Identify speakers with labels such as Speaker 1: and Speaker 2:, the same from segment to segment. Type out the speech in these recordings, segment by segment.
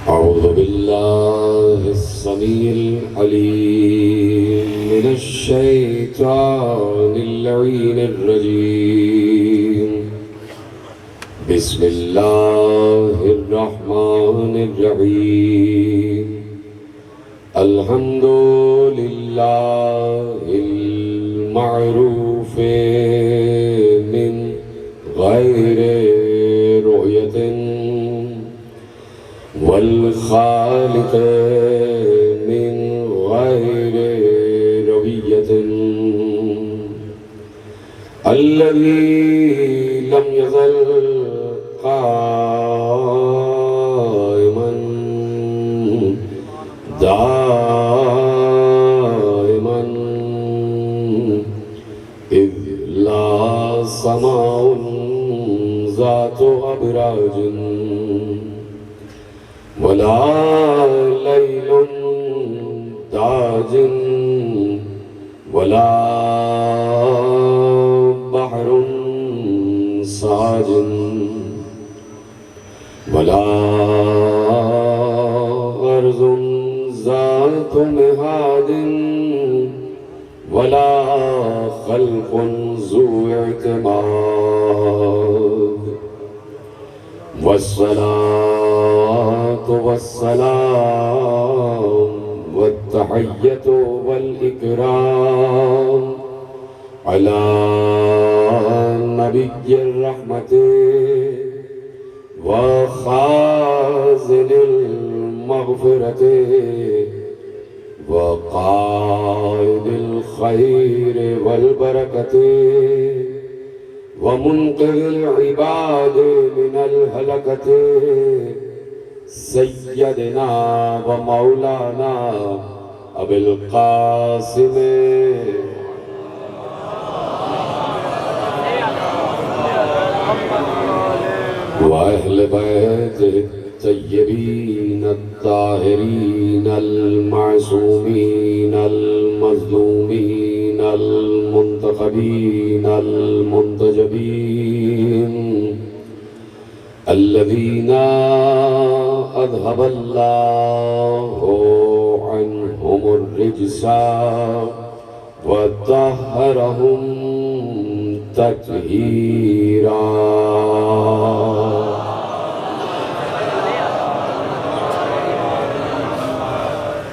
Speaker 1: أعوذ بالله السميع العليم من الشيطان اللعين الرجيم. بسم الله الرحمن الرحيم. الحمد لله المعروف من غير رؤية والخالق من غير روية الذي لم يزل قائما دائما إذ لا سماء ذات أبراج ولا ليل داج ولا بحر ساج ولا أرض ذات مهاد ولا خلق ذو اعتماد والصلاة والسلام والتحية والإكرام على نبي الرحمة وخازن المغفرة وقائد الخير والبركة ومنقذ العباد من الهلكة سيدنا ومولانا أبي القاسم وأهل بيته الطيبين الطاهرين المعصومين المظلومين المنتخبين المنتجبين الذين أذهب الله عنهم الرجس وطهرهم تطهيرا.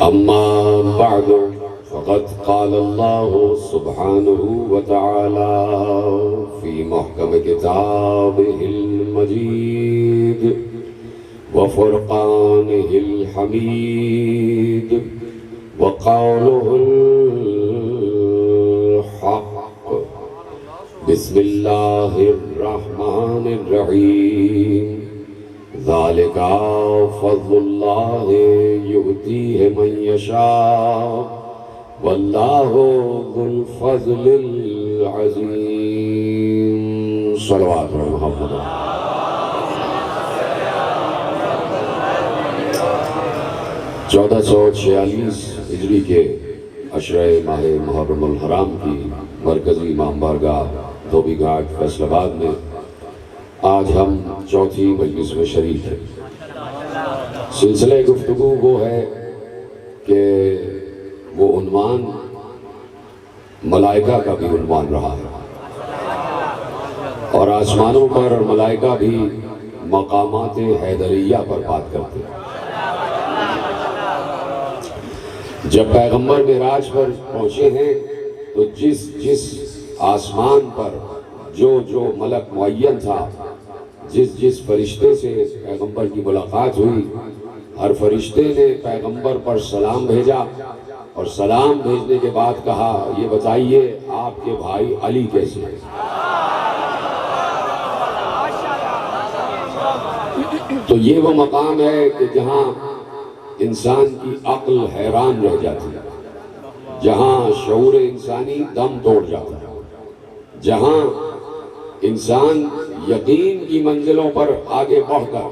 Speaker 1: أما بعد فقد قال الله سبحانه وتعالى في محكم كتابه المجيد وفرقانه الحميد وقوله الحق. بسم الله الرحمن الرحيم. ذلك فضل الله يؤتيه من يشاء والله ذو الفضل العظيم. صلوات محمد. 1446 ہجری کے عشرہ ماہ محرم الحرام کی مرکزی امام بارگاہ دھوبی گھاٹ فیصل آباد میں آج ہم چوتھی مجلس میں شریک ہیں. سلسلہ گفتگو وہ ہے کہ وہ عنوان ملائکہ کا بھی عنوان رہا ہے اور آسمانوں پر ملائکہ بھی مقامات حیدریہ پر بات کرتے ہیں. جب پیغمبر معراج پر پہنچے ہیں تو جس آسمان پر جو ملک معین تھا، جس فرشتے سے پیغمبر کی ملاقات ہوئی، ہر فرشتے نے پیغمبر پر سلام بھیجا اور سلام بھیجنے کے بعد کہا یہ بتائیے آپ کے بھائی علی کیسے ہیں. تو یہ وہ مقام ہے کہ جہاں انسان کی عقل حیران رہ جاتی ہے، جہاں شعور انسانی دم توڑ جاتا ہے، جہاں انسان یقین کی منزلوں پر آگے بڑھ کر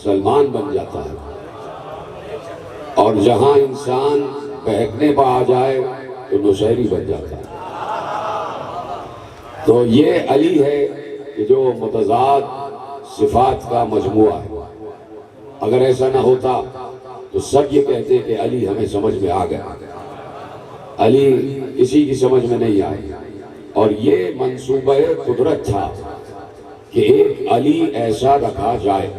Speaker 1: سلمان بن جاتا ہے، اور جہاں انسان بہکنے پر آ جائے تو نشیری بن جاتا ہے. تو یہ علی ہے کہ جو متضاد صفات کا مجموعہ ہے. اگر ایسا نہ ہوتا تو سب یہ کہتے کہ علی ہمیں سمجھ میں آ گیا، علی کسی کی سمجھ میں نہیں آئی۔ اور یہ منصوبہ قدرت تھا کہ ایک علی ایسا رکھا جائے۔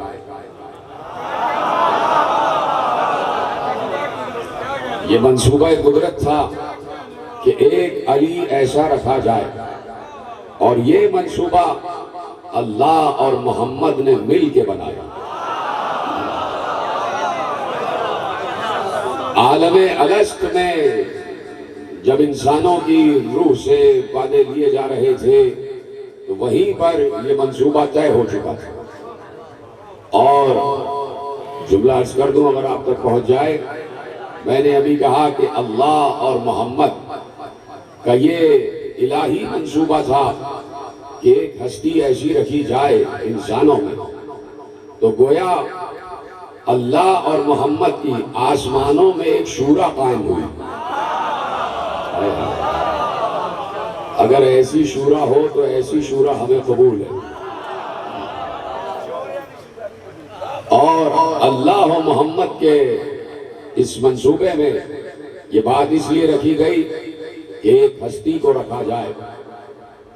Speaker 1: یہ منصوبہ قدرت تھا کہ ایک علی ایسا رکھا جائے، اور یہ منصوبہ اللہ اور محمد نے مل کے بنایا۔ عالم الست میں جب انسانوں کی روح سے وعدے لیے جا رہے تھے تو وہیں پر یہ منصوبہ طے ہو چکا تھا۔ اور جملہ عرض کر دوں اگر آپ تک پہنچ جائے، میں نے ابھی کہا کہ اللہ اور محمد کا یہ الہی منصوبہ تھا کہ ایک ہستی ایسی رکھی جائے انسانوں میں، تو گویا اللہ اور محمد کی آسمانوں میں ایک شورا قائم ہوئی۔ اگر ایسی شورا ہو تو ایسی شورا ہمیں قبول ہے۔ اور اللہ و محمد کے اس منصوبے میں یہ بات اس لیے رکھی گئی کہ ایک ہستی کو رکھا جائے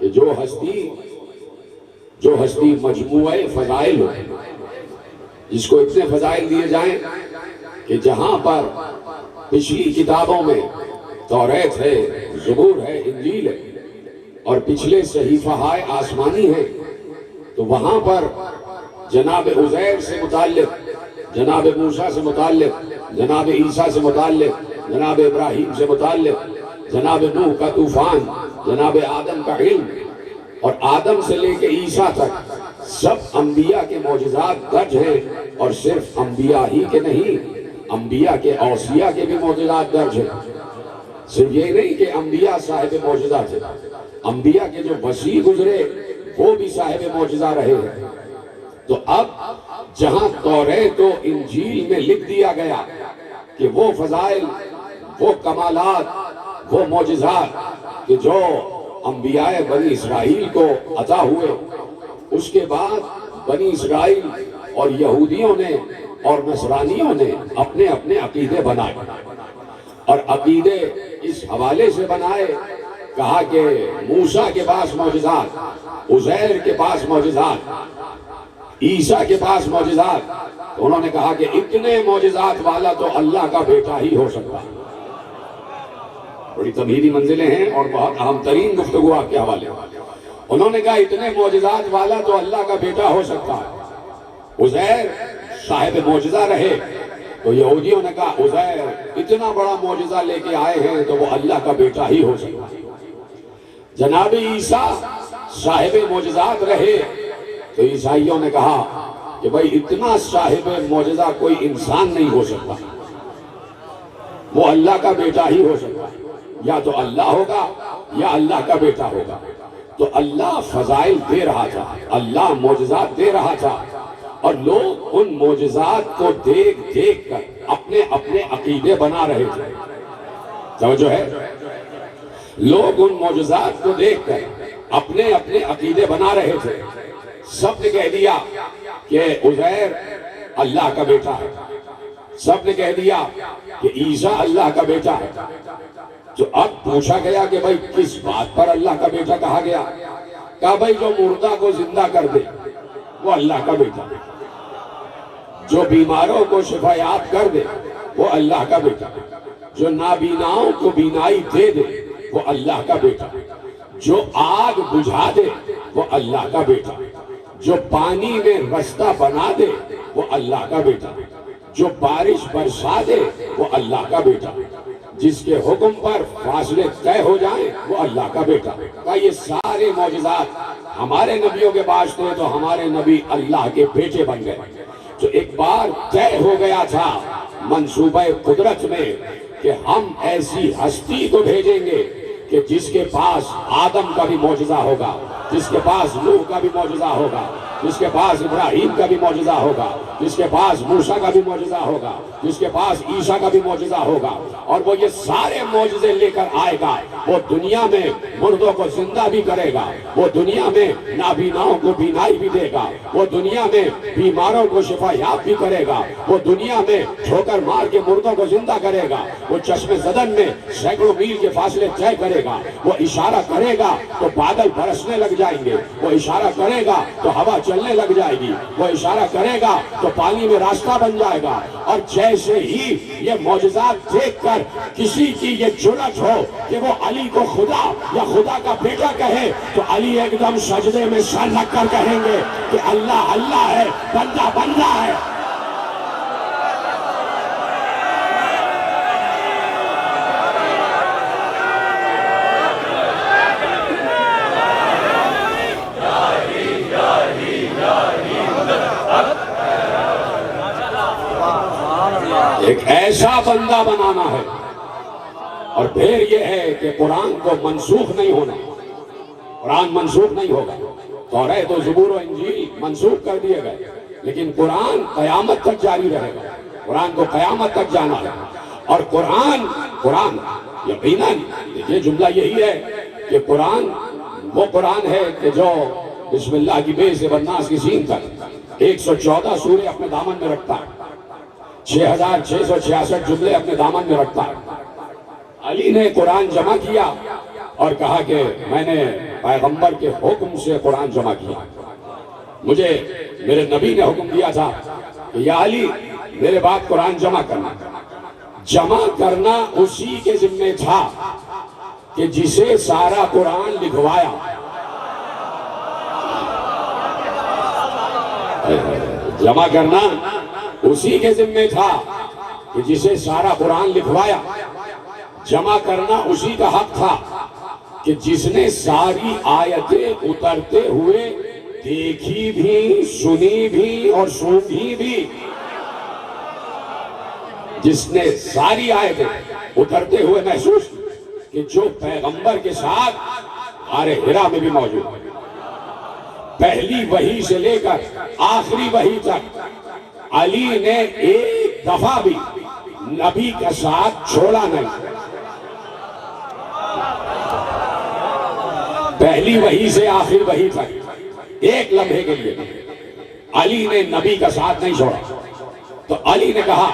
Speaker 1: کہ جو ہستی مجموعہ فضائل ہو، جس کو اتنے فضائل دیے جائیں کہ جہاں پر پچھلی کتابوں میں توریت ہے، زبور ہے، انجیل ہے، اور پچھلے صحیفہ آسمانی ہیں، تو وہاں پر جناب عزیر سے متعلق، جناب موسیٰ سے متعلق، جناب عیسیٰ سے متعلق، جناب ابراہیم سے متعلق، جناب نوح کا طوفان، جناب آدم کا علم، اور آدم سے لے کے عیسیٰ تک سب انبیاء کے معجزات درج ہیں، اور صرف انبیاء ہی کے نہیں، انبیاء کے اوصیاء کے بھی معجزات درج ہیں۔ صرف یہ نہیں کہ انبیاء صاحب معجزہ تھے، انبیاء کے جو وسیع گزرے وہ بھی صاحب معجزہ رہے ہیں۔ تو اب جہاں توریت و انجیل میں لکھ دیا گیا کہ وہ فضائل، وہ کمالات، وہ معجزات کہ جو انبیاء بنی اسرائیل کو عطا ہوئے، اس کے بعد بنی اسرائیل اور یہودیوں نے اور نصرانیوں نے اپنے اپنے عقیدے بنائے، اور عقیدے اس حوالے سے بنائے، کہا کہ موسیٰ کے پاس معجزات، عزیر کے پاس معجزات، عیسیٰ کے پاس معجزات، تو انہوں نے کہا کہ اتنے معجزات والا تو اللہ کا بیٹا ہی ہو سکتا ہے۔ بڑی تمہیدی منزلیں ہیں اور بہت اہم ترین گفتگو آپ کے حوالے۔ انہوں نے کہا اتنے معجزات والا تو اللہ کا بیٹا ہو سکتا ہے۔ عزیر صاحب معجزہ رہے تو یہودیوں نے کہا عزیر اتنا بڑا معجزہ لے کے آئے ہیں تو وہ اللہ کا بیٹا ہی ہو سکتا ہے۔ جناب عیسیٰ صاحب معجزات رہے تو عیسائیوں نے کہا کہ بھئی اتنا صاحب معجزہ کوئی انسان نہیں ہو سکتا، وہ اللہ کا بیٹا ہی ہو سکتا ہے، یا تو اللہ ہوگا یا اللہ کا بیٹا ہوگا۔ تو اللہ فضائل دے رہا تھا، اللہ معجزات دے رہا تھا، اور لوگ ان معجزات کو دیکھ دیکھ کر اپنے اپنے عقیدے بنا رہے تھے۔ توجہ ہے؟ لوگ ان معجزات کو دیکھ کر اپنے اپنے عقیدے بنا رہے تھے۔ سب نے کہہ دیا کہ عزیر اللہ کا بیٹا ہے، سب نے کہہ دیا کہ عیسیٰ اللہ کا بیٹا ہے۔ تو اب پوچھا گیا کہ بھئی کس بات پر اللہ کا بیٹا کہا گیا؟ کہا بھئی جو مردہ کو زندہ کر دے وہ اللہ کا بیٹا، جو بیماروں کو شفا یاب کر دے وہ اللہ کا بیٹا، جو نابیناؤں کو بینائی دے دے وہ اللہ کا بیٹا، جو آگ بجھا دے وہ اللہ کا بیٹا، جو پانی میں رستہ بنا دے وہ اللہ کا بیٹا، جو بارش برسا دے وہ اللہ کا بیٹا، جس کے حکم پر فاصلے طے ہو جائیں وہ اللہ کا بیٹا۔ کہ یہ سارے معجزات ہمارے نبیوں کے واسطے تو ہمارے نبی اللہ کے بیٹے بن گئے۔ تو ایک بار طے ہو گیا تھا منصوبہ قدرت میں کہ ہم ایسی ہستی کو بھیجیں گے کہ جس کے پاس آدم کا بھی معجزہ ہوگا، جس کے پاس نوح کا بھی معجزہ ہوگا، جس کے پاس ابراہیم کا بھی معجزہ ہوگا، جس کے پاس موسیٰ کا بھی معجزہ ہوگا، جس کے پاس عیسیٰ کا بھی معجزہ ہوگا، اور وہ یہ سارے معجزے لے کر آئے گا، وہ دنیا میں مردوں کو زندہ بھی کرے گا، وہ دنیا میں نابیناؤں کو بینائی بھی دے گا، وہ دنیا میں بیماروں کو شفا یاب بھی کرے گا، وہ دنیا میں ٹھوکر مار کے مردوں کو زندہ کرے گا، وہ چشم زدن میں سینکڑوں میل کے فاصلے طے کرے گا، وہ اشارہ کرے گا تو بادل برسنے لگ جائیں گے، وہ اشارہ کرے گا تو ہوا چلنے لگ جائے گی، وہ اشارہ کرے گا تو پانی میں راستہ بن جائے گا۔ اور جیسے ہی یہ معجزات دیکھ کر کسی کی یہ جرأت ہو کہ وہ علی کو خدا یا خدا کا بیٹا کہے، تو علی ایک دم سجدے میں سر رکھ کر کہیں گے کہ اللہ اللہ ہے، بندہ بندہ ہے۔ ایک ایسا بندہ بنانا ہے، اور پھر یہ ہے کہ قرآن کو منسوخ نہیں ہونا، قرآن منسوخ نہیں ہوگا۔ توریت و زبور و انجیل منسوخ کر دیے گئے، لیکن قرآن قیامت تک جاری رہے گا، قرآن کو قیامت تک جانا ہے۔ اور قرآن یقیناً یہ جملہ یہی ہے کہ قرآن وہ قرآن ہے کہ جو بسم اللہ کی بے سے والناس کی سین تک 114 سورے اپنے دامن میں رکھتا ہے، 6666 جملے اپنے دامن میں رکھتا ہے۔ علی نے قرآن جمع کیا اور کہا کہ میں نے پیغمبر کے حکم سے قرآن جمع کیا، مجھے میرے نبی نے حکم دیا تھا کہ یا علی میرے بعد قرآن جمع کرنا اسی کے ذمہ تھا کہ جسے سارا قرآن لکھوایا۔ جمع کرنا اسی کے ذمہ تھا کہ جسے سارا قرآن لکھوایا، جمع کرنا اسی کا حق تھا کہ جس نے ساری آیتیں اترتے ہوئے دیکھی بھی، سنی بھی اور سونگھی بھی، جس نے ساری آیتیں اترتے ہوئے محسوس کہ جو پیغمبر کے ساتھ غار حرا میں بھی موجود ہے، پہلی وحی سے لے کر آخری وحی تک علی نے ایک دفعہ بھی نبی کا ساتھ چھوڑا نہیں۔ پہلی وحی سے آخری وحی تک ایک لمحے کے لیے علی نے نبی کا ساتھ نہیں چھوڑا۔ تو علی نے کہا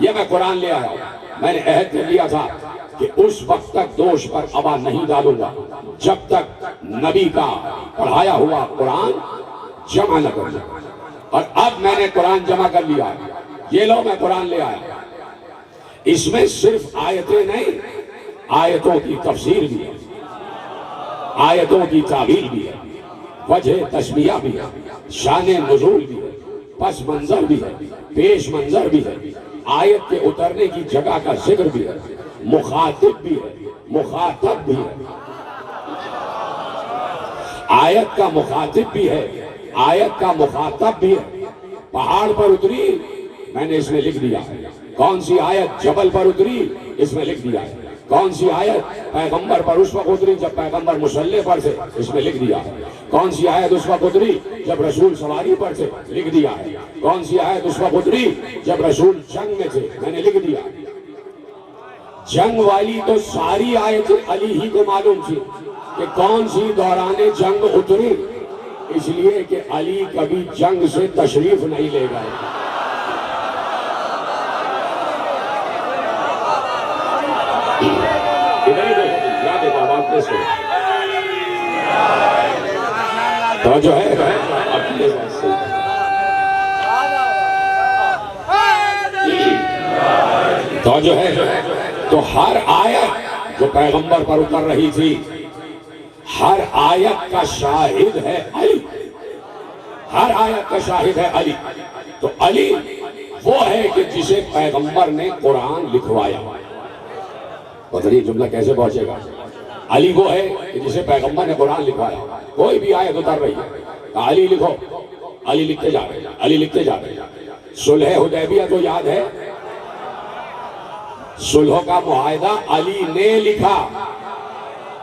Speaker 1: یہ میں قرآن لے آیا ہوں، میں نے عہد کر لیا تھا کہ اس وقت تک دوش پر ابا نہیں ڈالوں گا جب تک نبی کا پڑھایا ہوا قرآن جمع نہ کر لوں۔ اور اب میں نے قرآن جمع کر لیا، یہ لو میں قرآن لے آیا۔ اس میں صرف آیتیں نہیں، آیتوں کی تفسیر بھی ہے، آیتوں کی تعبیر بھی ہے، وجہ تسمیہ بھی ہے، شان نزول بھی ہے، پس منظر بھی ہے، پیش منظر بھی ہے، آیت کے اترنے کی جگہ کا ذکر بھی ہے، مخاطب بھی ہے، مخاطب بھی ہے، آیت کا مخاطب بھی ہے، آیت کا مخاطب بھی ہے۔ پہاڑ پر اتری، میں نے اس میں لکھ دیا ہے۔ کون سی آیت جبل پر اتری، اس میں لکھ دیا ہے۔ کون سی آیت پیغمبر پر اس وقت اتری جب پیغمبر مسلح پر تھے، اس میں لکھ دیا ہے۔ کون سی آیت اس وقت اتری جب رسول سواری پر تھے، لکھ دیا ہے۔ کون سی آیت اس وقت اتری جب رسول جنگ میں تھے، میں نے لکھ دیا۔ جنگ والی تو ساری آیتیں علی ہی کو معلوم تھی کہ کون سی دوران جنگ اتری، اس لیے کہ علی کبھی جنگ سے تشریف نہیں لے گئے۔ تو جو ہے تو ہر آیت جو پیغمبر پر اتر رہی تھی، ہر آیت کا شاہد ہے علی، ہر آیت کا شاہد ہے علی۔ تو علی وہ ہے کہ جسے پیغمبر نے قرآن لکھوایا۔ پتہ نہیں جملہ کیسے پہنچے گا۔ علی وہ ہے کہ جسے پیغمبر نے قرآن لکھوایا۔ کوئی بھی آیت اتر رہی ہے تو علی لکھو، علی لکھتے جا رہے ہیں، علی لکھتے جا رہے ہیں۔ صلح حدیبیہ تو یاد ہے، صلح کا معاہدہ علی نے لکھا،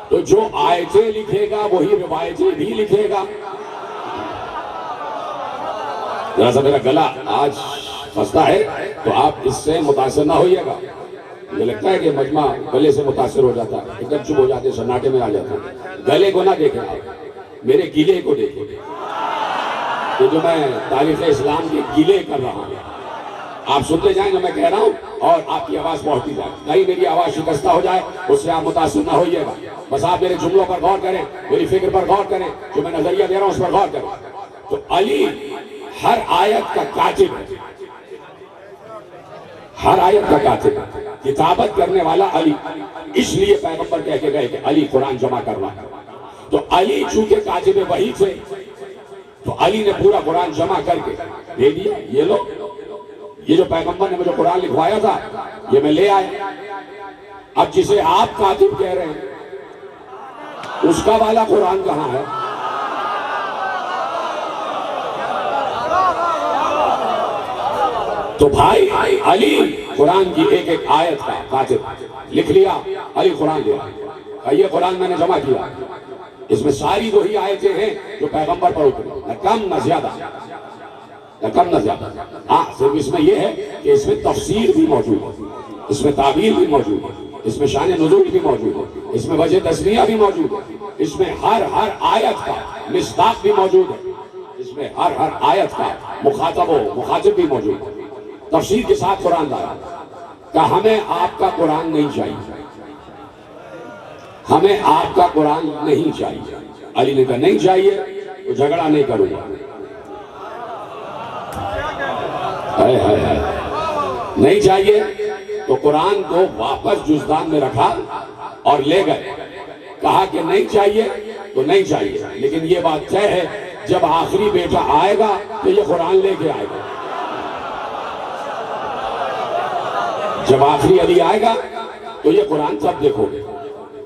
Speaker 1: تو جو آیتیں لکھے گا وہی روایتیں بھی لکھے گا. ذرا سا میرا گلا آج خستہ ہے تو آپ اس سے متاثر نہ ہوئیے گا. مجھے لگتا ہے کہ مجمع گلے سے متاثر ہو جاتا ہے, ایک دم چپ ہو جاتے, سناٹے میں آ جاتا ہے. گلے کو نہ دیکھیں آپ, میرے گلے کو دیکھیں کہ جو میں تاریخ اسلام کے گلے کر رہا ہوں. آپ سنتے جائیں جو میں کہہ رہا ہوں اور آپ کی آواز پہنچتی جائے. کہیں میری آواز شکستہ ہو جائے اس سے آپ متاثر نہ ہوئیے گا. بس آپ میرے جملوں پر غور کریں, میری فکر پر غور کریں, جو میں نظریہ دے رہا ہوں اس پر غور کریں. تو علی ہر آیت کا کاتب ہے, ہر آیت کا کاتب ہے, کتابت کرنے والا علی. اس لیے پیغمبر کہہ کے گئے کہ علی قرآن جمع کروا. تو علی چونکہ کاتب وحی تھے تو علی نے پورا قرآن جمع کر کے دے دیا. یہ لو, یہ جو پیغمبر نے مجھے قرآن لکھوایا تھا یہ میں لے آئے. اب جسے آپ کاتب کہہ رہے ہیں اس کا والا قرآن کہاں ہے؟ تو بھائی علی قرآن کی ایک ایک آیت کا کاتب. لکھ لیا علی قرآن لیا, یہ قرآن میں نے جمع کیا, اس میں ساری وہی آیتیں ہیں جو پیغمبر پر اتری, نہ کم نہ زیادہ, نہ کم نہ زیادہ. ہاں صرف اس میں یہ ہے کہ اس میں تفسیر بھی موجود ہے, اس میں تعبیر بھی موجود ہے, اس میں شان نزول بھی موجود ہے, اس میں وجہ تسمیہ بھی موجود ہے, اس میں ہر آیت کا مصداق بھی موجود ہے, اس میں ہر آیت کا مخاطب و مخاطب بھی موجود ہے. تفسیر کے ساتھ قرآن لایا کہ ہمیں آپ کا قرآن نہیں چاہیے, ہمیں آپ کا قرآن نہیں چاہیے. علی نے کہا نہیں چاہیے تو جھگڑا نہیں کروں گا. نہیں چاہیے تو قرآن کو واپس جزدان میں رکھا اور لے گئے. کہا کہ نہیں چاہیے تو نہیں چاہیے, لیکن یہ بات طے ہے جب آخری بیٹا آئے گا تو یہ قرآن لے کے آئے گا. جب آخری علی آئے گا تو یہ قرآن سب دیکھو گے.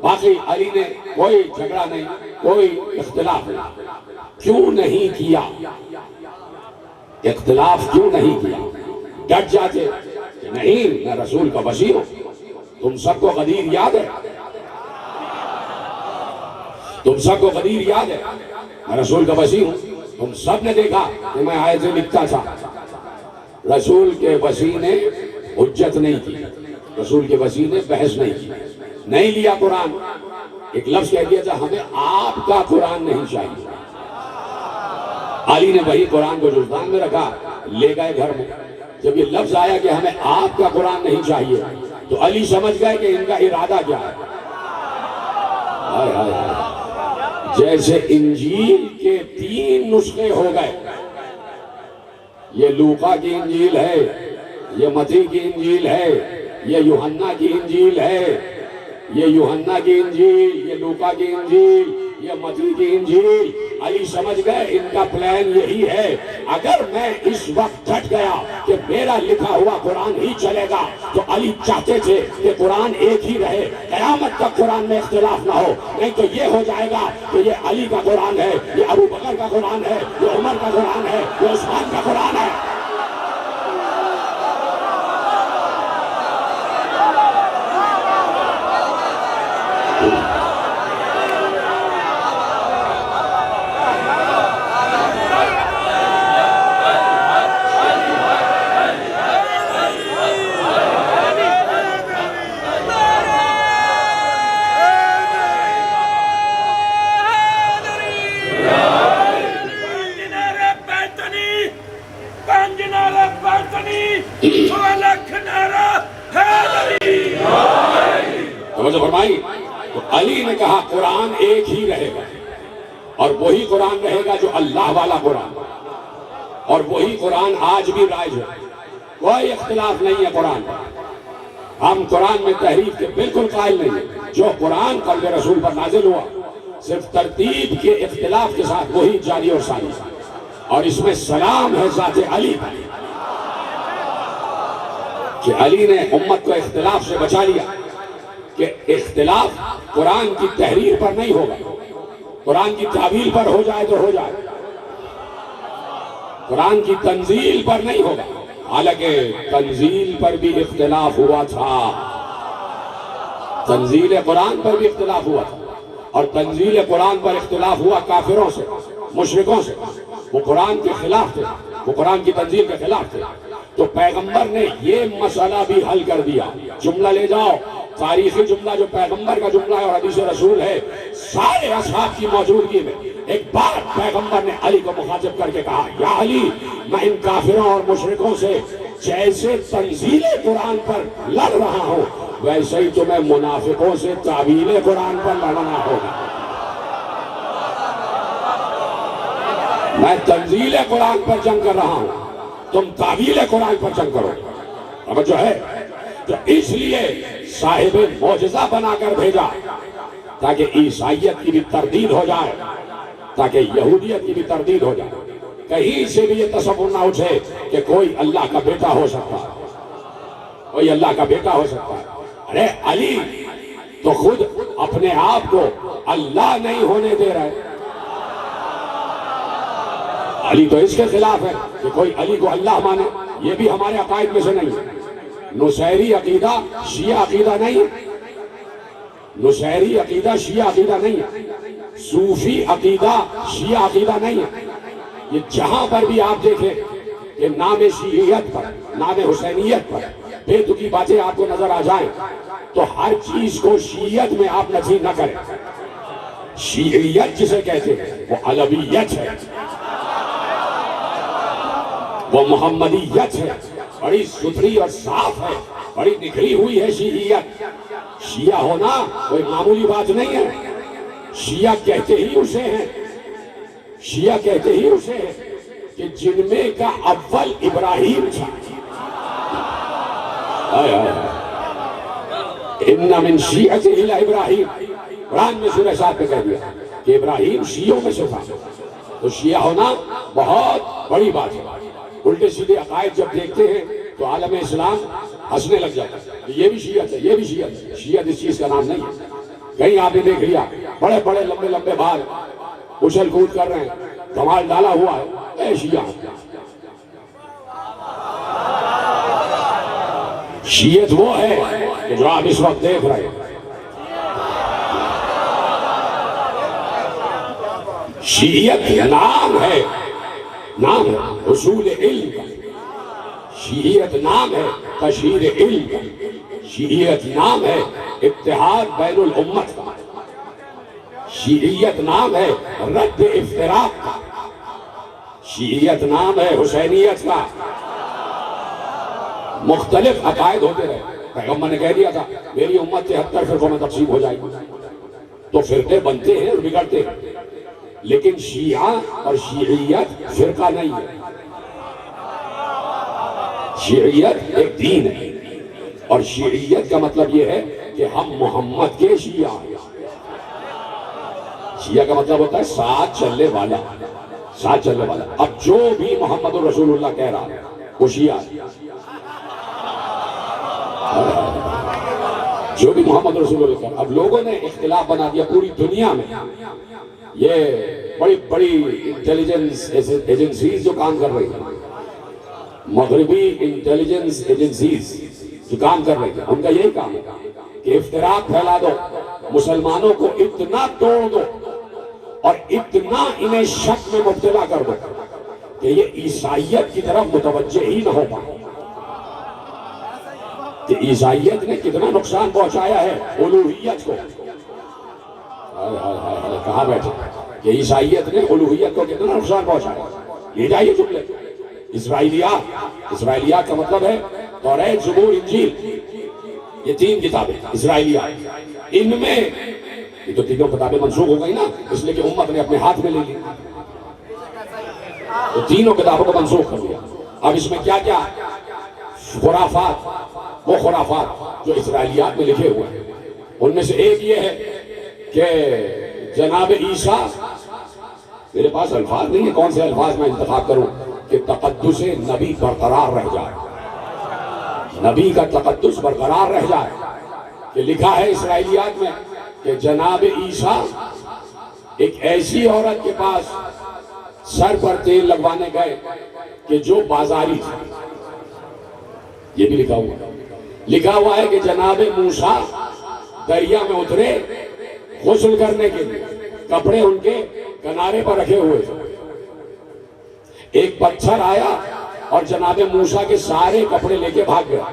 Speaker 1: باقی علی نے کوئی جھگڑا نہیں, کوئی اختلاف نہیں. کیوں نہیں کیا اختلاف, کیوں نہیں کیا؟ ڈٹ جاتے کہ نہیں میں رسول کا وصی ہوں. تم سب کو غدیر یاد ہے, تم سب کو غدیر یاد ہے, میں رسول کا وصی ہوں. تم سب نے دیکھا کہ میں آیتیں لکھتا تھا. رسول کے وصی نے حجت نہیں کی, رسول کے وصی نے بحث نہیں کی, نہیں لیا قرآن. ایک لفظ کہہ دیا تھا ہمیں آپ کا قرآن نہیں چاہیے. علی نے وہی قرآن کو جزدان میں رکھا, لے گئے گھر میں. جب یہ لفظ آیا کہ ہمیں آپ کا قرآن نہیں چاہیے تو علی سمجھ گئے کہ ان کا ارادہ کیا ہے. جیسے انجیل کے 3 نسخے ہو گئے, یہ لوقا کی انجیل ہے, یہ متی کی انجیل ہے, یہ یوحنا کی انجیل ہے, یہ یوحنا کی انجیل, یہ لوقا کی انجیل, یہ متی کی انجیل. علی سمجھ گئے ان کا پلان یہی ہے, اگر میں اس وقت ڈٹ گیا کہ میرا لکھا ہوا قرآن ہی چلے گا تو علی چاہتے تھے کہ قرآن ایک ہی رہے, قیامت تک قرآن میں اختلاف نہ ہو. نہیں تو یہ ہو جائے گا کہ یہ علی کا قرآن ہے, یہ ابو بکر کا قرآن ہے, یہ عمر کا قرآن ہے, یہ عثمان کا قرآن ہے. فرمائی تو علی نے کہا قرآن ایک ہی رہے گا, اور وہی قرآن رہے گا جو اللہ والا قرآن, اور وہی قرآن آج بھی رائج ہے. کوئی اختلاف نہیں ہے قرآن پر. ہم قرآن میں تحریف کے بالکل قائل نہیں ہیں. جو قرآن قلب رسول پر نازل ہوا صرف ترتیب کے اختلاف کے ساتھ وہی جاری اور ساری, اور اس میں سلام ہے ذات علی پر کہ علی نے امت کو اختلاف سے بچا لیا. کہ اختلاف قرآن کی تحریر پر نہیں ہوگا, قرآن کی تعویل پر ہو جائے تو ہو جائے, قرآن کی تنزیل پر نہیں ہوگا. حالانکہ تنزیل پر بھی اختلاف ہوا تھا, تنزیل قرآن پر بھی اختلاف ہوا تھا. اور تنزیل قرآن پر اختلاف ہوا کافروں سے، مشرکوں سے، وہ قرآن کے خلاف تھے، وہ قرآن کی تنزیل کے خلاف تھے، تو پیغمبر نے یہ مسئلہ بھی حل کر دیا۔ جملہ لے جاؤ، تاریخی جملہ جو پیغمبر کا جملہ ہے اور حدیث رسول ہے، سارے اصحاب کی موجودگی میں ایک بار پیغمبر نے علی کو مخاطب کر کے کہا، یا علی، میں ان کافروں اور مشرکوں سے جیسے تنزیل قرآن پر لڑ رہا ہوں، ویسے ہی تمہیں منافقوں سے تعویل قرآن پر لڑنا ہوگا۔ میں تنزیل قرآن پر جنگ کر رہا ہوں، تم تعویل قرآن پر جنگ کرو۔ اب جو ہے تو اس لیے صاحب معجزہ بنا کر بھیجا تاکہ عیسائیت کی بھی تردید ہو جائے، تاکہ یہودیت کی بھی تردید ہو جائے، کہیں سے بھی یہ تصور نہ اٹھے کہ کوئی اللہ کا بیٹا ہو سکتا ہے، کوئی اللہ کا بیٹا ہو سکتا ہے۔ ارے علی تو خود اپنے آپ کو اللہ نہیں ہونے دے رہے، علی تو اس کے خلاف ہے کہ کوئی علی کو اللہ مانے، یہ بھی ہمارے عقائد میں سے نہیں ہے۔ نصیری عقیدہ شیعہ عقیدہ نہیں ہے، نصیری عقیدہ شیعہ عقیدہ نہیں ہے، صوفی عقیدہ شیعہ عقیدہ نہیں ہے۔ یہ جہاں پر بھی آپ دیکھیں کہ نام شیعیت پر، نام حسینیت پر بے تکی باتیں آپ کو نظر آ جائیں تو ہر چیز کو شیعیت میں آپ نفی نہ کریں۔ شیعیت جسے کہتے ہیں وہ علویت ہے، وہ محمدیت ہے، بڑی ستھری اور صاف ہے، بڑی نکھری ہوئی ہے شیعیت۔ شیعہ ہونا کوئی معمولی بات نہیں ہے، شیعہ کہتے ہی اسے ہیں، شیعہ کہتے ہی اسے ہیں کہ جن میں کا اول ابراہیم تھا۔ ان من شیعۃ الی ابراہیم، قرآن میں سورہ 7 پہ کہہ دیا کہ ابراہیم شیعوں میں سے تھا۔ تو شیعہ ہونا بہت بڑی بات ہے۔ الٹے سیدھے عقائد جب دیکھتے ہیں تو عالم اسلام ہنسنے لگ جاتا ہے، یہ بھی شیعت ہے، یہ بھی شیعت ہے۔ شیعت اس چیز کا نام نہیں ہے۔ کہیں آپ نے دیکھ لیا بڑے بڑے لمبے لمبے بال اچھل کود کر رہے ہیں، کمال ڈالا ہوا ہے، اے شیعہ۔ شیعت وہ ہے کہ جو آپ اس وقت دیکھ رہے ہیں۔ شیعت نام ہے، نام ہے حصول علم کا، شیعت نام ہے تشہیر علم کا، شیعت نام ہے اتحاد بین الامت کا، شیعیت نام ہے رد افتراق کا، شیعیت نام ہے حسینیت کا۔ مختلف عقائد ہوتے رہے، پیغمبر نے کہہ دیا تھا میری امت 73 فرقوں میں تقسیم ہو جائے گی، تو فرقے بنتے ہیں اور بگڑتے ہیں، لیکن شیعہ اور شیعیت فرقہ نہیں ہے۔ شیعیت ایک دین ہے، اور شیعیت کا مطلب یہ ہے کہ ہم محمد کے شیعہ ہیں۔ شیعہ کا مطلب ہوتا ہے ساتھ چلنے والا، ساتھ چلنے والا۔ اب جو بھی محمد رسول اللہ کہہ رہا ہے وہ شیعہ ہے، جو بھی محمد رسول اللہ کہہ رہا ہے۔ اب لوگوں نے اختلاف بنا دیا پوری دنیا میں، یہ بڑی بڑی انٹیلیجنس ایجنسیز جو کام کر رہی ہیں، مغربی انٹیلیجنس ایجنسیز جو کام کر رہی ہیں، ان کا یہی کام ہے کہ افتراق پھیلا دو، مسلمانوں کو اتنا توڑ دو اور اتنا انہیں شک میں مبتلا کر دو کہ یہ عیسائیت کی طرف متوجہ ہی نہ ہو پائے۔ کہ عیسائیت نے کتنا نقصان پہنچایا ہے الوہیت کو، کہاں بیٹھے کہ عیسائیت نے الوہیت کو کتنا نقصان پہنچایا۔ یہ جائیے جملے اسرائیلیات کا مطلب ہے توریت، زبور، انجیل، یہ 3 کتابیں اسرائیلیات۔ ان میں یہ تو تینوں کتابیں منسوخ ہو گئی نا، اس لیے کہ امت نے اپنے ہاتھ میں لے لی، تو تینوں کتابوں کو منسوخ کر دیا۔ اب اس میں کیا کیا خرافات، وہ خرافات جو اسرائیلیات میں لکھے ہوئے ہیں، ان میں سے ایک یہ ہے کہ جناب عیسیٰ، میرے پاس الفاظ نہیں ہے کون سے الفاظ میں انتخاب کروں، کہ تقدس نبی برقرار رہ جائے، نبی کا تقدس برقرار رہ جائے۔ کہ لکھا ہے اسرائیلیات میں کہ جناب عیسیٰ ایک ایسی عورت کے پاس سر پر تیل لگوانے گئے کہ جو بازاری تھی، یہ بھی لکھا ہوا ہے کہ جناب موسیٰ دریا میں اترے غسل کرنے کے لیے کپڑے ان کے کنارے پر رکھے ہوئے تھے. ایک پتھر آیا اور جناب موسیٰ کے سارے کپڑے لے کے بھاگ گیا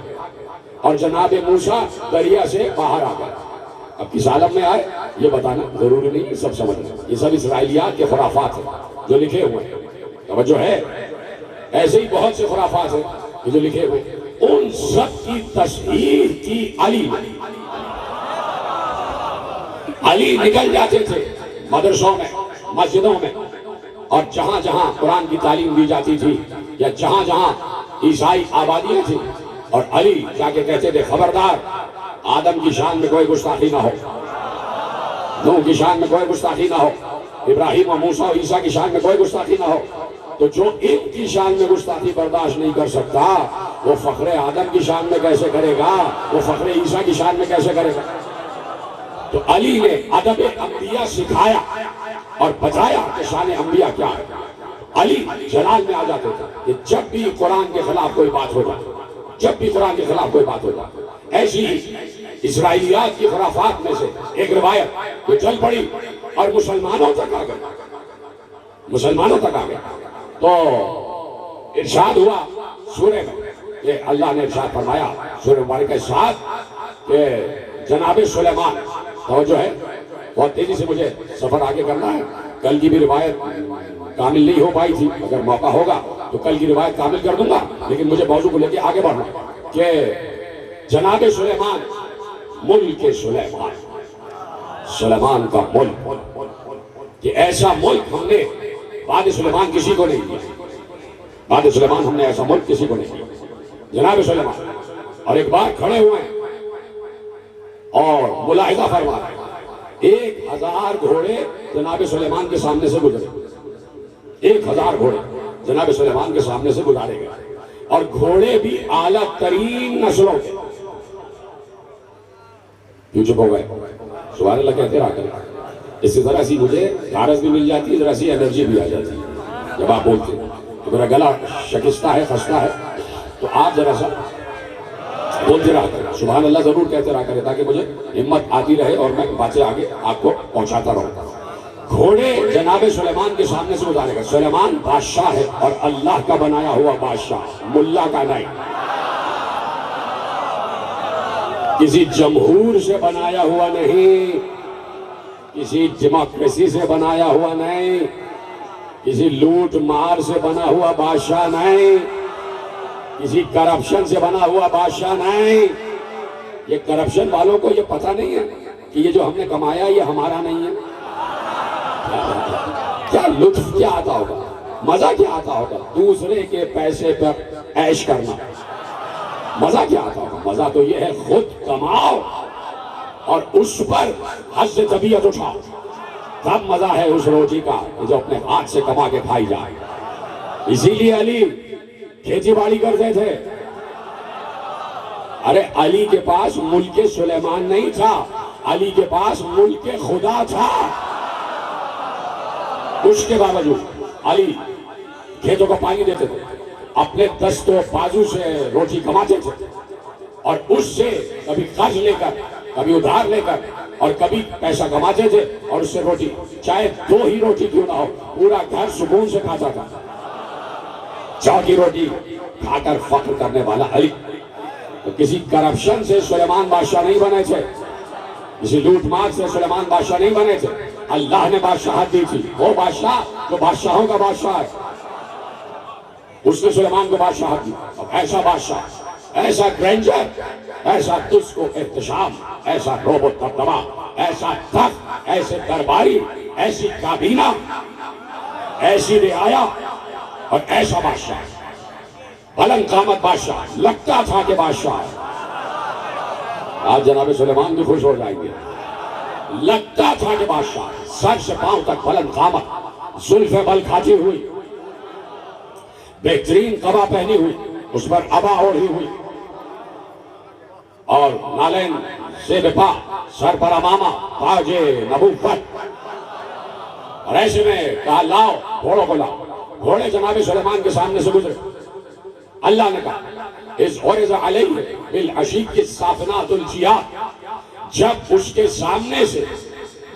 Speaker 1: اور جناب موسیٰ دریا سے باہر آ گئے. اب کس عالم میں آئے یہ بتانا ضروری نہیں، سب سمجھنا. یہ سب اسرائیلیات کے خرافات ہیں جو لکھے ہوئے ہیں. توجہ ہے، ایسے ہی بہت سے خرافات ہیں جو لکھے ہوئے ہیں. ان سب کی تصحیح کی علی نے. علی نکل جاتے تھے مدرسوں میں، مسجدوں میں، اور جہاں جہاں قرآن کی تعلیم دی جاتی تھی یا جہاں جہاں عیسائی آبادیاں تھیں، اور علی جا کے کہتے تھے خبردار آدم کی شان میں کوئی گستاخی نہ ہو، نوح کی شان میں کوئی گستاخی نہ ہو، ابراہیم اور موسیٰ اور عیسیٰ کی شان میں کوئی گستاخی نہ ہو. تو جو ان کی شان میں گستاخی برداشت نہیں کر سکتا وہ فخر آدم کی شان میں کیسے کرے گا، وہ فخر عیسیٰ کی شان میں کیسے کرے گا. تو علی نے ادب انبیاء سکھایا اور بتایا کہ شان انبیاء کیا ہے. علی جلال میں آ جاتے تھے کہ جب بھی قرآن کے خلاف کوئی بات ہو جائے، جب بھی قرآن کے خلاف کوئی بات ہو جائے. ایسی ہی اسرائیلیات کی خرافات میں سے ایک روایت جو چل پڑی اور مسلمانوں تک آ گئی، مسلمانوں تک آ گئی. تو ارشاد ہوا سورہ میں کہ اللہ نے ارشاد فرمایا سورہ مبارکہ کے ساتھ کہ جناب سلیمان، توجہ ہے بہت تیزی سے مجھے سفر آگے کرنا ہے. کل کی بھی روایت کامل نہیں ہو پائی تھی، اگر موقع ہوگا تو کل کی روایت کامل کر دوں گا، لیکن مجھے موضوع کو لے کے آگے بڑھنا کہ جناب سلیمان، ملک سلیمان، سلیمان کا ملک، کہ ایسا ملک ہم نے بعد سلیمان کسی کو نہیں دیا. بعد سلیمان ہم نے ایسا ملک کسی کو نہیں دیا. جناب سلیمان اور ایک بار کھڑے ہوئے ہیں اور ملاحظہ فرما رہے ہیں. 1000 گھوڑے جناب سلیمان کے سامنے سے گزرے، 1000 گھوڑے جناب سلیمان کے سامنے سے گزارے گئے، اور گھوڑے بھی اعلیٰ ترین نسلوں کے. کیوں چپ ہو گئے؟ سبحان اللہ کہتے رہا کریں. اس سے ذرا سی مجھے غارت بھی مل جاتی ہے، ذرا سی انرجی بھی آ جاتی ہے جب آپ بولتے ہیں. تو میرا گلا شکستہ ہے، خستہ ہے، تو آپ ذرا سا بولتے رہا کریں، سبحان اللہ ضرور کہتے رہا کریں، تاکہ مجھے ہمت آتی رہے اور میں باتیں آگے آپ کو پہنچاتا رہوں. گھوڑے جناب سلیمان کے سامنے سے گزارے گا. سلیمان بادشاہ ہے اور اللہ کا بنایا ہوا بادشاہ، ملا کا نہیں، کسی جمہور سے بنایا ہوا نہیں، کسی ڈیموکریسی سے بنایا ہوا نہیں، کسی لوٹ مار سے بنا ہوا بادشاہ نہیں، کسی کرپشن سے بنا ہوا بادشاہ نہیں. یہ کرپشن والوں کو یہ پتہ نہیں ہے کہ یہ جو ہم نے کمایا یہ ہمارا نہیں ہے. کیا لطف کیا آتا ہوگا، مزہ کیا آتا ہوگا دوسرے کے پیسے پر عیش کرنا. مزہ کیا آتا ہوگا، مزہ تو یہ ہے خود کماؤ اور اس پر حظ طبیعت اٹھاؤ. تب مزہ ہے اس روٹی کا جو اپنے ہاتھ سے کما کے کھائی جائے. اسی لیے علی کھیتی باڑی کرتے تھے. ارے علی کے پاس ملک سلیمان نہیں تھا، علی کے پاس ملک خدا تھا. اس کے باوجود علی کھیتوں کو پانی دیتے تھے، اپنے دست و بازو سے روٹی کماتے تھے، اور اس سے کبھی قرض لے کر، کبھی ادھار لے کر، اور کبھی پیسہ کماتے تھے، اور اس سے روٹی، چاہے 2 ہی روٹی کیوں نہ ہو، پورا گھر سکون سے کھاتا تھا. چوتھی روٹی کھا کر فخر کرنے والا علی. تو کسی کرپشن سے سلیمان بادشاہ نہیں بنے تھے، کسی لوٹ مار سے سلیمان بادشاہ نہیں بنے تھے. اللہ نے بادشاہت دی تھی، وہ بادشاہ جو بادشاہوں کا بادشاہ ہے، اس نے سلیمان کو بادشاہت دی. اب ایسا بادشاہ، ایسا گرینڈر، ایسا تجھ کو احتشام، ایسا روب و دبدبا، ایسا تخت، ایسے درباری، ایسی کابینہ، ایسی رعایا اور ایسا بادشاہ، بلند قامت بادشاہ، لگتا تھا کہ بادشاہ ہے. آج جناب سلیمان بھی خوش ہو جائیں گے. لگتا تھا کہ بادشاہ، سر سے پاؤں تک بلند قامت، زلف بل کھاتی ہوئی، بہترین قبا پہنی ہوئی، اس پر عبا اوڑھی ہوئی، اور نالین زیب پا، سر پر امامہ، تاج نبوت. اور ایسے میں کہا لاؤ گھوڑوں کو لاؤ. گھوڑے جناب سلیمان کے سامنے سے گزرے. اللہ نے کہا اِذْ عُرِضَ عَلَيْهِ بِالْعَشِيِّ الصَّافِنَاتُ الْجِيَادُ، جب اس کے سامنے سے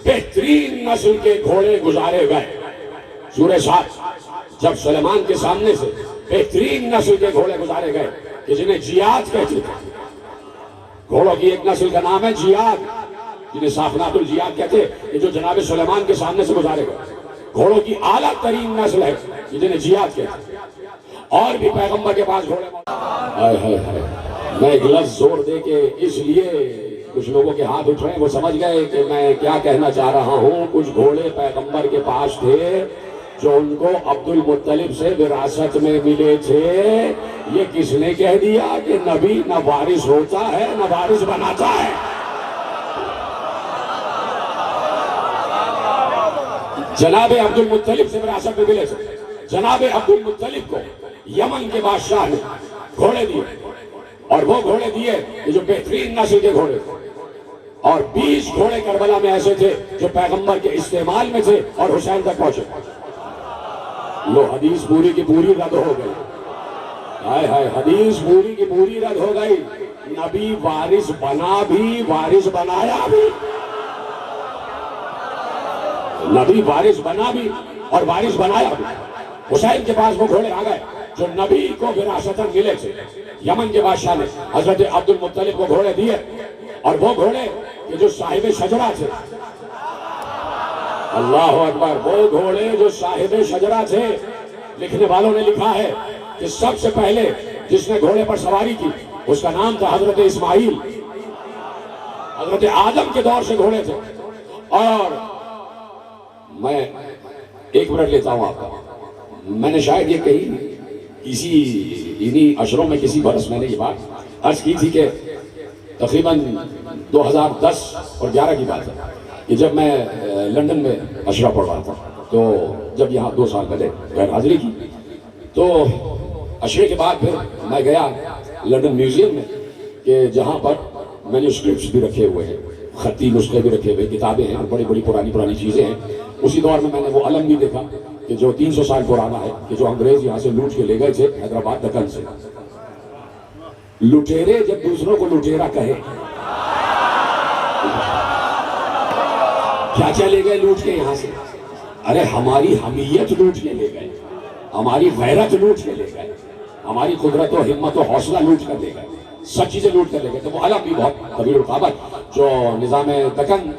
Speaker 1: بہترین نسل کے گھوڑے گزارے گئے. سورہ سات جب سلیمان کے سامنے سے بہترین نسل کے گھوڑے گزارے گئے کہ جنہیں جیاد کہتے تھے. گھوڑوں کی ایک نسل کا نام ہے جیاد، جنہیں صافنات الجیاد کہتے ہیں، جو جناب سلیمان کے سامنے سے گزارے گئے. گھوڑوں کی اعلیٰ ترین نسل ہے جنہیں جیاد کہتے ہیں. اور بھی پیغمبر کے پاس گھوڑے میں ایک لفظ زور دے کے اس لیے کچھ لوگوں کے ہاتھ اٹھ رہے ہیں، وہ سمجھ گئے کہ میں کیا کہنا چاہ رہا ہوں. کچھ گھوڑے پیغمبر کے پاس تھے جو ان کو عبد المطلب سے وراثت میں ملے تھے. یہ کس نے کہہ دیا کہ نبی نہ وارث ہوتا ہے نہ وارث بناتا ہے؟ جناب عبد المطلب سے وراثت میں ملے تھے. جناب عبد المطلب کو یمن کے بادشاہ نے گھوڑے دیے، اور وہ گھوڑے دیے جو بہترین نسل کے گھوڑے تھے. اور 20 گھوڑے کربلا میں ایسے تھے جو پیغمبر کے استعمال میں تھے اور حسین تک پہنچے. لو حدیث پوری کی پوری رد ہو گئی. ہائے ہائے، حدیث پوری کی پوری رد ہو گئی. نبی وارث بنا بھی، وارث بنایا بھی. نبی وارث بنا بھی اور وارث بنایا بھی. حسین کے پاس وہ گھوڑے آ گئے جو نبی کو وراثتاً ملے تھے. یمن کے بادشاہ نے حضرت عبد المطلب کو گھوڑے دیے، اور وہ گھوڑے کہ جو صاحب شجرہ تھے. اللہ اکبر، وہ گھوڑے جو صاحب شجرہ تھے. لکھنے والوں نے لکھا ہے کہ سب سے پہلے جس نے گھوڑے پر سواری کی اس کا نام تھا حضرت اسماعیل. حضرت آدم کے دور سے گھوڑے تھے. اور میں 1 منٹ لیتا ہوں آپ کا. میں نے شاید یہ کہی انہی اشروں میں کسی برس میں نے یہ بات عرض کی تھی کہ تقریباً 2010 اور 11 کی بات ہے کہ جب میں لندن میں اشرا پڑھ رہا تھا، تو جب یہاں 2 سال پہلے غیر حاضری کی، تو اشرے کے بعد پھر میں گیا لندن میوزیم میں کہ جہاں پر مینوسکرپٹس بھی رکھے ہوئے ہیں، خطی نسخے بھی رکھے ہوئے، کتابیں ہیں اور بڑی بڑی پرانی چیزیں ہیں. اسی دور میں نے وہ علم بھی دیکھا کہ جو 300 سال پرانا ہے، کہ جو انگریز یہاں سے لوٹ کے لے گئے تھے حیدرآباد دکن سے. لٹیرے جب دوسروں کو لٹیرا کہے، کیا لے گئے لوٹ کے یہاں سے؟ ارے ہماری حمیت لوٹ کے لے گئے، ہماری غیرت لوٹ کے لے گئے، ہماری قدرت و ہمت و حوصلہ لوٹ کر لے گئے، سب چیزیں لوٹ کر لے گئے. تو وہ علم بھی بہت طویل القامت جو نظام دکن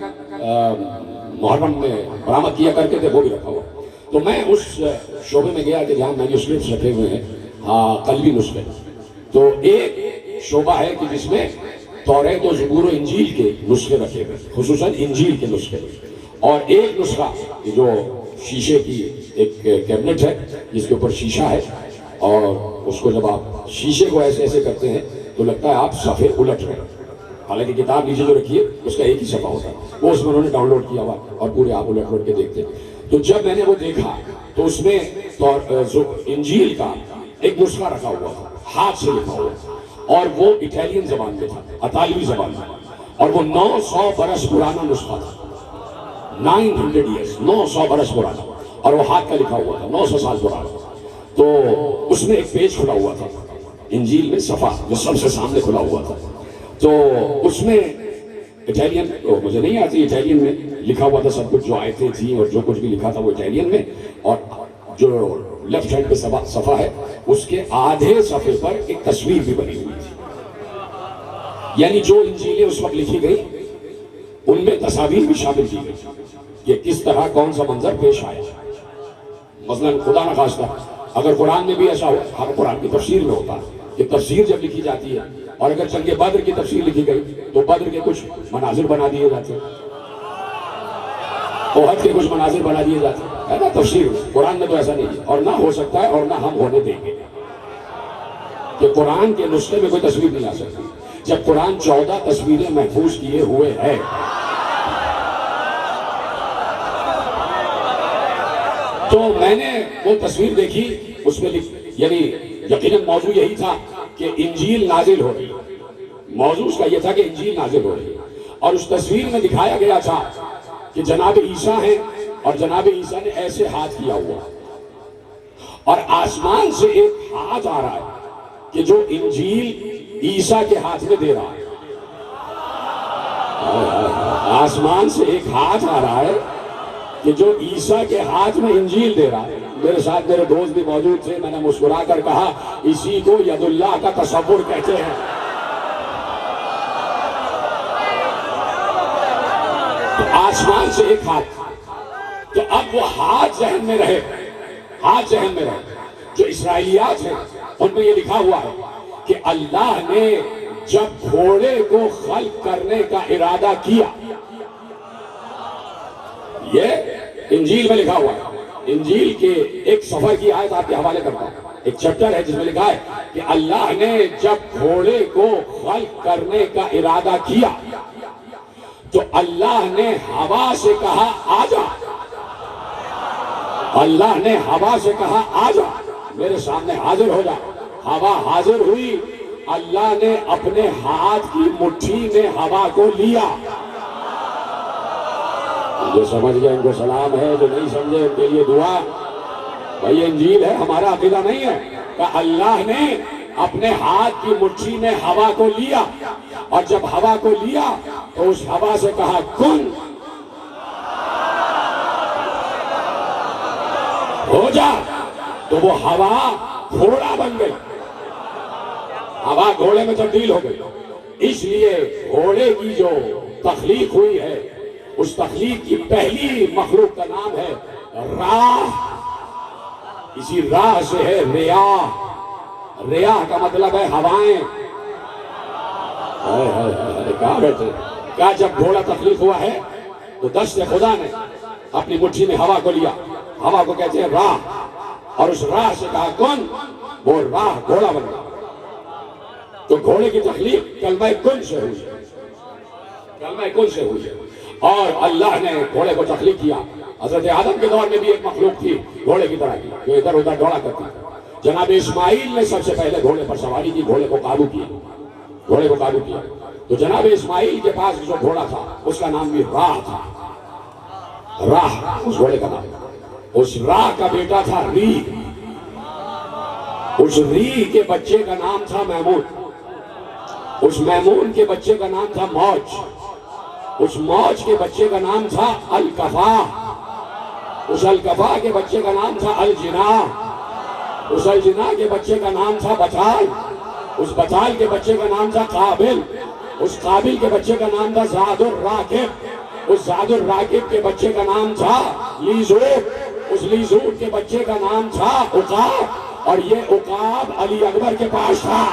Speaker 1: محرم میں برآمد کیا کرتے تھے وہ بھی رکھا ہوا. تو میں اس شعبے میں گیا کہ جہاں مینوسکرپٹس رکھے ہوئے ہیں، قلبی نسخے. تو ایک شعبہ ہے کہ جس میں توریت و زبور و انجیل کے نسخے رکھے ہوئے، خصوصاً انجیل کے نسخے. اور ایک نسخہ جو شیشے کی ایک کیبنٹ ہے جس کے اوپر شیشہ ہے، اور اس کو جب آپ شیشے کو ایسے کرتے ہیں تو لگتا ہے آپ صفحے الٹ رہے ہیں، حالانکہ کتاب نیچے جو رکھی ہے اس کا ایک ہی صفحہ ہوتا ہے. وہ اس میں انہوں نے ڈاؤن لوڈ کیا ہوا اور پورے آپ الٹ کے دیکھتے ہیں. تو جب میں نے وہ دیکھا تو اس میں انجیل کا ایک نسخہ رکھا ہوا تھا، ہاتھ سے لکھا ہوا، اور وہ اٹیلین زبان میں تھا، اطالوی زبان میں. اور وہ 900 برس پرانا نسخہ تھا. 900 years، 900 برس پرانا، اور وہ ہاتھ کا لکھا ہوا تھا، 900 سال پرانا. تو اس میں ایک پیج کھلا ہوا تھا انجیل میں، صفحہ جو سب سے سامنے کھلا ہوا تھا. تو اس میں اٹیلین، مجھے نہیں آتی اٹیلین میں، لکھا ہوا تھا سب کچھ، جو آیتیں تھیں اور جو کچھ بھی لکھا تھا وہ اٹیلین میں. اور جو لیفٹ ہینڈ پہ صفحہ ہے اس کے آدھے صفحے پر ایک تصویر بھی بنی ہوئی تھی. یعنی جو انجیلیں اس وقت لکھی گئی ان میں تصاویر بھی شامل کی گئی کہ کس طرح کون سا منظر پیش آیا. مثلاً خدا نخواستہ اگر قرآن میں بھی ایسا ہو، ہر قرآن کی تفسیر میں ہوتا ہے کہ تفسیر جب لکھی جاتی ہے اور اگر جنگ بدر کی تفسیر لکھی گئی تو بدر کے کچھ مناظر بنا دیے جاتے ہیں، احد کے کچھ مناظر بنا دیے جاتے ہیں، ہے نا تفسیر. قرآن میں تو ایسا نہیں ہے، اور نہ ہو سکتا ہے اور نہ ہم ہونے دیں گے کہ قرآن کے نسخے میں کوئی تصویر نہیں آ سکتی جب قرآن 14 تصویریں محفوظ کیے ہوئے ہے. تو میں نے وہ تصویر دیکھی، اس میں یعنی یقیناً موضوع یہی تھا کہ انجیل نازل ہو رہی. موضوع اس کا یہ تھا کہ انجیل نازل ہو رہی، اور اس تصویر میں دکھایا گیا تھا کہ جناب عیسیٰ ہیں اور جناب عیسیٰ نے ایسے ہاتھ کیا ہوا، اور آسمان سے ایک ہاتھ آ رہا ہے کہ جو انجیل عیسیٰ کے ہاتھ میں دے رہا ہے. آسمان سے ایک ہاتھ آ رہا ہے کہ جو عیسیٰ کے ہاتھ میں انجیل دے رہا ہے. میرے ساتھ میرے دوست بھی موجود تھے. میں نے مسکرا کر کہا اسی کو ید اللہ کا تصور کہتے ہیں. تو آسمان سے ایک ہاتھ. تو اب وہ ہاتھ ذہن میں رہے, ہاتھ ذہن میں رہے. جو اسرائیلیات ہیں ان میں یہ لکھا ہوا ہے کہ اللہ نے جب گھوڑے کو خلق کرنے کا ارادہ کیا, یہ انجیل میں لکھا ہوا ہے. انجیل کے ایک سفر کی آیت آپ کے حوالے کرتا ہوں. ایک چیپٹر ہے جس میں لکھا ہے کہ اللہ نے جب گھوڑے کو خلق کرنے کا ارادہ کیا تو اللہ نے ہوا سے کہا آ جا. اللہ نے ہوا سے کہا آ جا, میرے سامنے حاضر ہو جا. ہوا حاضر ہوئی. اللہ نے اپنے ہاتھ کی مٹھی میں ہوا کو لیا. جو سمجھ گئے ان کو سلام ہے, جو نہیں سمجھے ان کے لیے دعا. بھائی یہ انجیل ہے, ہمارا عقیدہ نہیں ہے. کہ اللہ نے اپنے ہاتھ کی مٹھی میں ہوا کو لیا, اور جب ہوا کو لیا تو اس ہوا سے کہا کن ہو جا. تو وہ ہوا گھوڑا بن گئی. ہوا گھوڑے میں تبدیل ہو گئی. اس لیے گھوڑے کی جو تخلیق ہوئی ہے, اس تخلیق کی پہلی مخلوق کا نام ہے راہ. اسی راہ سے ہے ریاح. ریاح کا مطلب ہے ہوائیں. کہاں بیٹھے, کیا جب گھوڑا تخلیق ہوا ہے تو دست خدا نے اپنی مٹھی میں ہوا کو لیا. ہوا کو کہتے ہیں راہ, اور اس راہ سے کہا کن, وہ راہ گھوڑا بن گیا. تو گھوڑے کی تخلیق کلمہ کن سے ہوئی, کلمہ کن سے ہوئی. اور اللہ نے گھوڑے کو تخلیق کیا. حضرت آدم کے دور میں بھی ایک مخلوق تھی گھوڑے کی طرح کی, جو ادھر ادھر دوڑا کرتی. جناب اسماعیل نے سب سے پہلے گھوڑے پر سواری کی, گھوڑے کو قابو کیا, گھوڑے کو قابو کیا. تو جناب اسماعیل کے پاس جو گھوڑا تھا اس کا نام بھی راہ تھا. راہ اس گھوڑے کا نام. اس راہ کا بیٹا تھا ری. اس ری کے بچے کا نام تھا میمون. اس میمون کے بچے کا نام تھا موج. اس موج کے بچے کا نام تھا الکفا. اس الکفا کے بچے کا نام تھا الجنا. اس الجنا کے بچے کا نام تھا بطال. اس بطال کے بچے کا نام تھا قابل. اس قابل کے بچے کا نام تھا زاد الراکب. اس زاد الراکب کے بچے کا نام تھا لیزوب. اس لیزوب کے بچے کا نام تھا عقاب. اور یہ عقاب علی اکبر کے پاس تھا.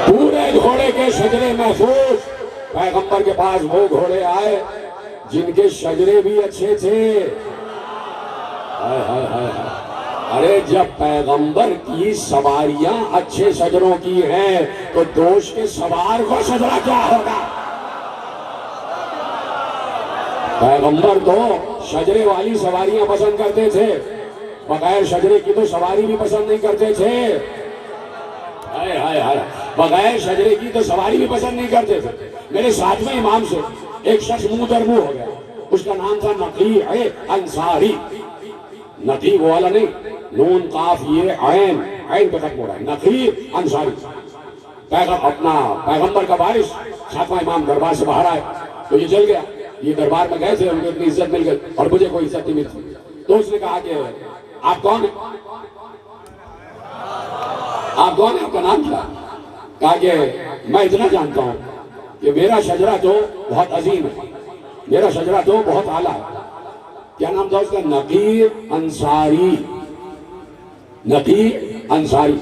Speaker 1: پورے گھوڑے کے شجرے محفوظ. پیغمبر کے پاس وہ گھوڑے آئے جن کے شجرے بھی اچھے تھے. ارے جب پیغمبر کی سواریاں اچھے شجروں کی ہیں تو دوش کے سوار کو شجرہ کیا ہوگا. پیغمبر تو شجرے والی سواریاں پسند کرتے تھے, بغیر شجرے کی تو سواری بھی پسند نہیں کرتے تھے. بغیر شجرے کی تو سواری بھی پسند نہیں کرتے تھے. میرے ساتویں امام سے ایک شخص منہ در منہ ہو گیا. اس کا نام تھا نقیع انصاری. نقیع وہ والا نہیں, نون قاف یہ عین, عین پہ ختم ہو رہا ہے. نقیع انصاری پیغمبر کا وارث. ساتواں امام دربار سے باہر آئے تو یہ چل گیا. یہ دربار میں گئے تھے, ان کو اتنی عزت مل گئی اور مجھے کوئی عزت نہیں ملتی. تو اس نے کہا کہ آپ کون ہیں, آپ کون ہیں, آپ کا نام کیا. کہا کہ میں اتنا جانتا ہوں کہ میرا شجرہ تو بہت عظیم ہے, میرا شجرہ تو بہت اعلیٰ ہے. کیا نام تھا اس کا؟ نقیع انصاری. نقیع انصاری.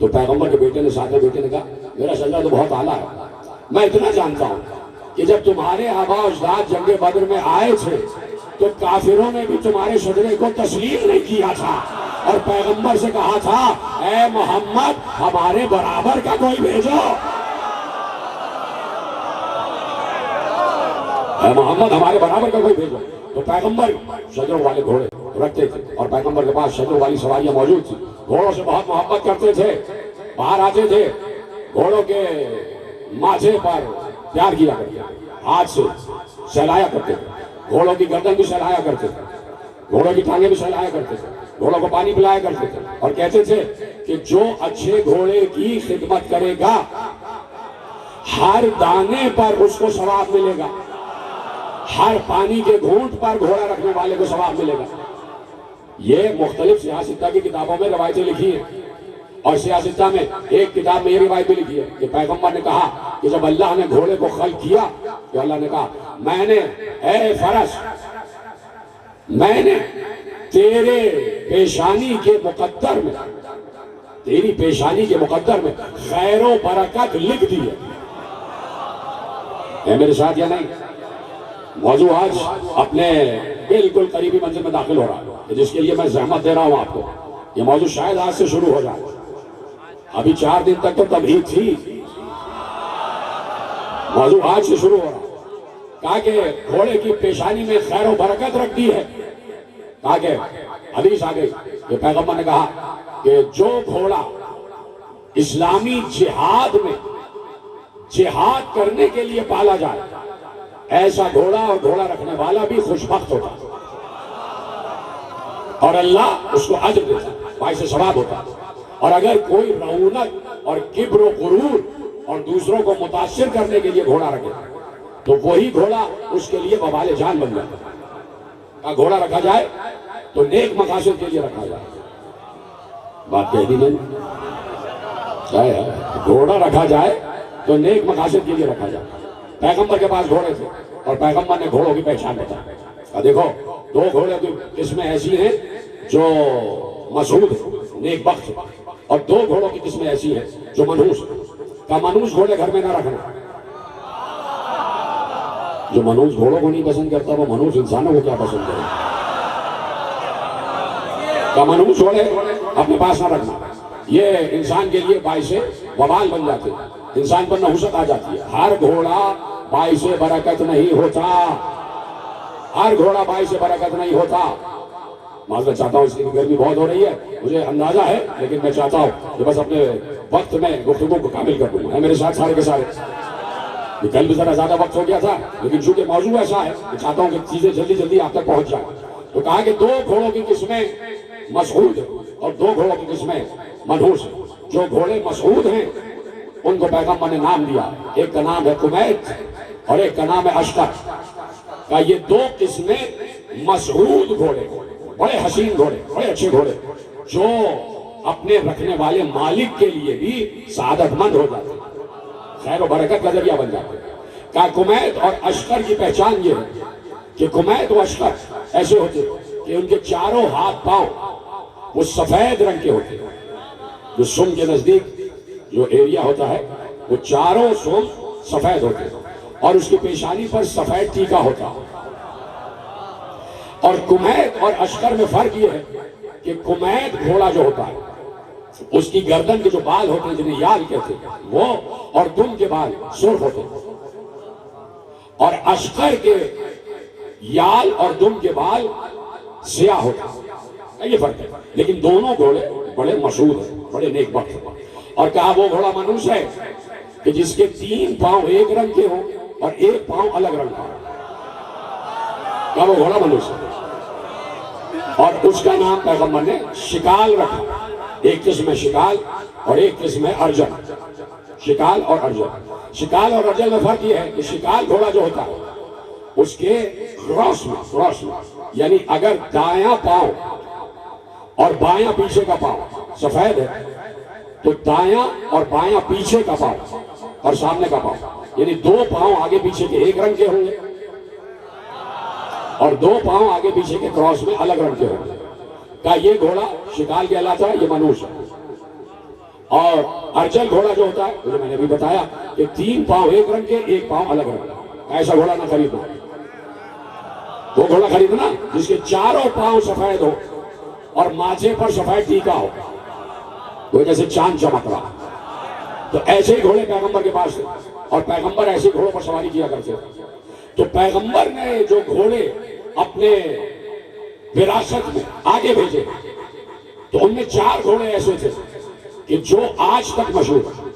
Speaker 1: تو پیغمبر کے بیٹے نے, ساتھ بیٹے نے کہا میرا شجرہ تو بہت اعلیٰ ہے. میں اتنا جانتا ہوں کہ جب تمہارے آبا و اجداد جنگ بدر میں آئے تھے تو کافروں نے بھی تمہارے شجرے کو تسلیم نہیں کیا تھا, اور پیغمبر سے کہا تھا اے محمد ہمارے برابر کا کوئی بھیجو. اے محمد ہمارے برابر کا کوئی بھیجو. تو پیغمبر شجروں والے گھوڑے رکھتے تھے, اور پیغمبر کے پاس شجروں والی سواریاں موجود تھی. گھوڑوں سے بہت محبت کرتے تھے. باہر آتے تھے, گھوڑوں کے ماتھے پر پیار کیا کرتے. ہاتھ سے سہلایا کرتے تھے، گھوڑوں کی گردن بھی سہلایا کرتے تھے، گھوڑوں کی ٹانگیں بھی سہلایا کرتے تھے، گھوڑوں کو پانی پلایا کرتے تھے، اور کہتے تھے کہ جو اچھے گھوڑے کی خدمت کرے گا ہر دانے پر اس کو ثواب ملے گا، ہر پانی کے گھونٹ پر گھوڑا رکھنے والے کو ثواب ملے گا۔ یہ مختلف سیاستہ کی کتابوں میں روایتیں لکھی ہیں، اور سیاستہ میں ایک کتاب میں یہ روایت بھی لکھی ہے کہ پیغمبر نے کہا کہ جب اللہ نے گھوڑے کو خلق کیا تو اللہ نے کہا میں نے اے فرس، میں نے تیرے پیشانی کے مقدر میں، تیری پیشانی کے مقدر میں خیر و برکت لکھ دی ہے میرے ساتھ یا نہیں؟ موضوع آج اپنے بالکل قریبی منزل میں داخل ہو رہا ہے، جس کے لیے میں زحمت دے رہا ہوں آپ کو۔ یہ موضوع شاید آج سے شروع ہو جائے، ابھی 4 دن تک تو تمہید تھی، موضوع آج سے شروع ہو رہا ہے۔ کہا کہ گھوڑے کی پیشانی میں خیر و برکت رکھ دی ہے، کہا کہ حدیث آ گئی کہ پیغمبر نے کہا کہ جو گھوڑا اسلامی جہاد میں جہاد کرنے کے لیے پالا جائے ایسا گھوڑا اور گھوڑا رکھنے والا بھی خوشبخت ہوتا اور اللہ اس کو اجر دیتا، باعث ثواب ہوتا۔ اور اگر کوئی رعونت اور کبر و غرور اور دوسروں کو متاثر کرنے کے لیے گھوڑا رکھے تو وہی گھوڑا اس کے لیے وبال جان بن جاتا۔ گھوڑا رکھا جائے تو نیک مقاصد کے لیے رکھا جائے، بات کہہ دی نہیں؟ گھوڑا رکھا جائے تو نیک مقاصد کے لیے رکھا جائے۔ پیغمبر کے پاس گھوڑے تھے اور پیغمبر نے گھوڑوں کی پہچان بتائی۔ دیکھو 2 گھوڑے کی قسمیں ایسی ہیں جو مسعود ہیں، نیک بخت، اور 2 گھوڑوں کی قسمیں ایسی ہیں جو منحوس ہیں۔ کہ منحوس گھوڑے گھر میں نہ رکھنا، جو منحوس گھوڑوں کو نہیں پسند کرتا وہ منحوس انسانوں کو کیا پسند کرے؟ کہ منحوس گھوڑے اپنے پاس نہ رکھنا، یہ انسان کے لیے باعث وبال بن جاتے ہیں، انسان پر نحوست آ جاتی ہے۔ ہر گھوڑا باعث برکت نہیں ہوتا، ہر گھوڑا باعث برکت نہیں ہوتا۔ معذرت چاہتا ہوں، اس کی گرمی بہت ہو رہی ہے، مجھے اندازہ ہے، لیکن میں چاہتا ہوں کہ بس اپنے وقت میں گفتگو کو کامل کر دوں۔ میرے ساتھ سارے کے سارے، کل بھی ذرا زیادہ وقت ہو گیا تھا، لیکن چونکہ موضوع ایسا ہے کہ چاہتا ہوں کہ چیزیں جلدی جلدی آپ تک پہنچ جائیں۔ تو کہا کہ 2 گھوڑوں کی قسمیں مسعود ہیں اور 2 گھوڑوں کی قسمیں منحوس ہیں۔ جو گھوڑے مسعود ہیں ان کو پیغمبر نے نام دیا، ایک کا نام ہے کمیت اور ایک کا نام ہے اشتر۔ کہ یہ 2 قسمیں مسعود گھوڑے، بڑے حسین گھوڑے، بڑے اچھے گھوڑے، جو اپنے رکھنے والے مالک کے لیے بھی سعادت مند ہو جاتے، خیر و برکت کا ذریعہ بن جاتے۔ کہ کمیت اور اشتر کی پہچان یہ ہے کہ کمیت و اشتر ایسے ہوتے کہ ان کے چاروں ہاتھ پاؤں وہ سفید رنگ کے ہوتے، جو سم کے نزدیک جو ایریا ہوتا ہے وہ چاروں سم سفید ہوتے، اور اس کی پیشانی پر سفید ٹیکا ہوتا۔ اور کمیت اور اشتر میں فرق یہ ہے کہ کمیت گھوڑا جو ہوتا ہے اس کی گردن کے جو بال ہوتے ہیں جنہیں یال کہتے ہیں وہ، اور دم کے بال سرخ ہوتے ہیں، اور اشتر کے یال اور دم کے بال سیاہ ہوتے ہیں۔ یہ فرق ہے، لیکن دونوں گھوڑے بڑے مشہور ہیں، بڑے نیک بخت ہیں۔ اور کہا وہ گھوڑا منحوس ہے کہ جس کے 3 پاؤں ایک رنگ کے ہوں اور 1 پاؤں الگ رنگ کا ہو، کہا وہ گھوڑا منحوس ہے۔ اور اس کا نام پیغمبر نے شکال رکھا، ایک قسم ہے شکال اور ایک قسم ہے ارجل۔ شکال اور ارجل، شکال اور ارجل میں فرق یہ ہے کہ شکال گھوڑا جو ہوتا ہے اس کے کراس میں یعنی اگر دایاں پاؤں اور بایاں پیچھے کا پاؤں سفید ہے تو دایاں اور بایاں پیچھے کا پاؤں اور سامنے کا پاؤں یعنی 2 پاؤں آگے پیچھے کے ایک رنگ کے ہوں گے اور 2 پاؤں آگے پیچھے کے کراس میں الگ رنگ کے ہوں گے۔ کہ یہ گھوڑا شکال کہلاتا ہے، یہ منحوس ہے۔ اور ارجل گھوڑا جو ہوتا ہے جو میں نے بھی بتایا کہ 3 پاؤں ایک رنگ کے 1 پاؤں الگ رنگ کا، ایسا گھوڑا نہ خریدنا۔ وہ گھوڑا خریدنا جس کے چاروں پاؤں سفید ہو اور ماتھے پر سفید ٹیکا ہو، وہ جیسے چاند چمک رہا۔ تو ایسے ہی گھوڑے پیغمبر کے پاس تھے اور پیغمبر ایسے گھوڑوں پر سواری کیا کرتے تھے۔ تو پیغمبر نے جو گھوڑے اپنے وراثت میں آگے بھیجے تو ان میں 4 گھوڑے ایسے تھے کہ جو آج تک مشہور ہیں،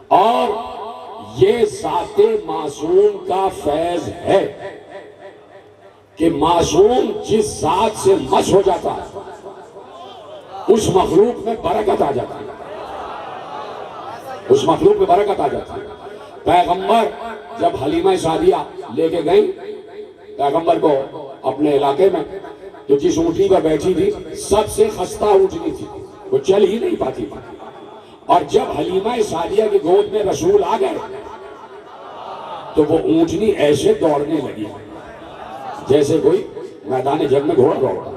Speaker 1: اور یہ ذات معصوم کا فیض ہے کہ معصوم جس ذات سے مس ہو جاتا ہے اس مخلوق میں برکت آ جاتی ہے، اس مخلوق میں برکت آ جاتی ہے۔ پیغمبر جب حلیمہ سعدیہ لے کے گئی پیغمبر کو اپنے علاقے میں، تو جس اونٹنی پر بیٹھی تھی سب سے خستہ اونٹنی تھی، وہ چل ہی نہیں پاتی تھی، اور جب حلیمہ سعدیہ کی گود میں رسول آ گئے تو وہ اونٹنی ایسے دوڑنے لگی جیسے کوئی میدان جنگ میں گھوڑا دوڑتا،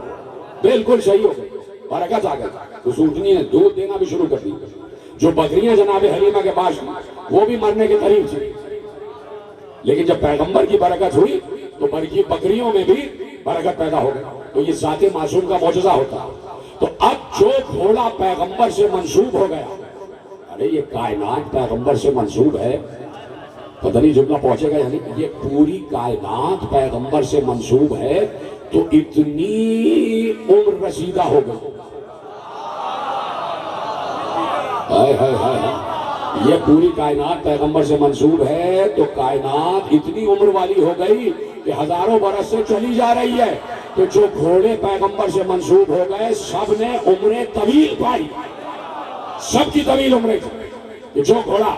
Speaker 1: بالکل صحیح ہو گئی، برکت آ گئی۔ اس اونٹنی نے دودھ دینا بھی شروع کر دی۔ جو بکریاں جناب حلیمہ کے پاس وہ بھی مرنے کے قریب تھی، لیکن جب پیغمبر کی برکت ہوئی تو بکریوں میں بھی برکت پیدا ہو گئی۔ تو یہ ذات معصوم کا معجزہ ہوتا ہے۔ تو اب جو گھوڑا پیغمبر سے منسوب ہو گیا، ارے یہ کائنات پیغمبر سے منسوب ہے، پتہ نہیں جملہ پہنچے گا یعنی یہ پوری کائنات پیغمبر سے منسوب ہے، تو اتنی عمر رسیدہ ہو گئی۔ یہ پوری کائنات پیغمبر سے منسوب ہے تو کائنات اتنی عمر والی ہو گئی کہ ہزاروں برس سے چلی جا رہی ہے۔ تو جو گھوڑے پیغمبر سے منسوب ہو گئے سب نے عمریں طویل پائی، سب کی طویل عمریں تھی۔ جو گھوڑا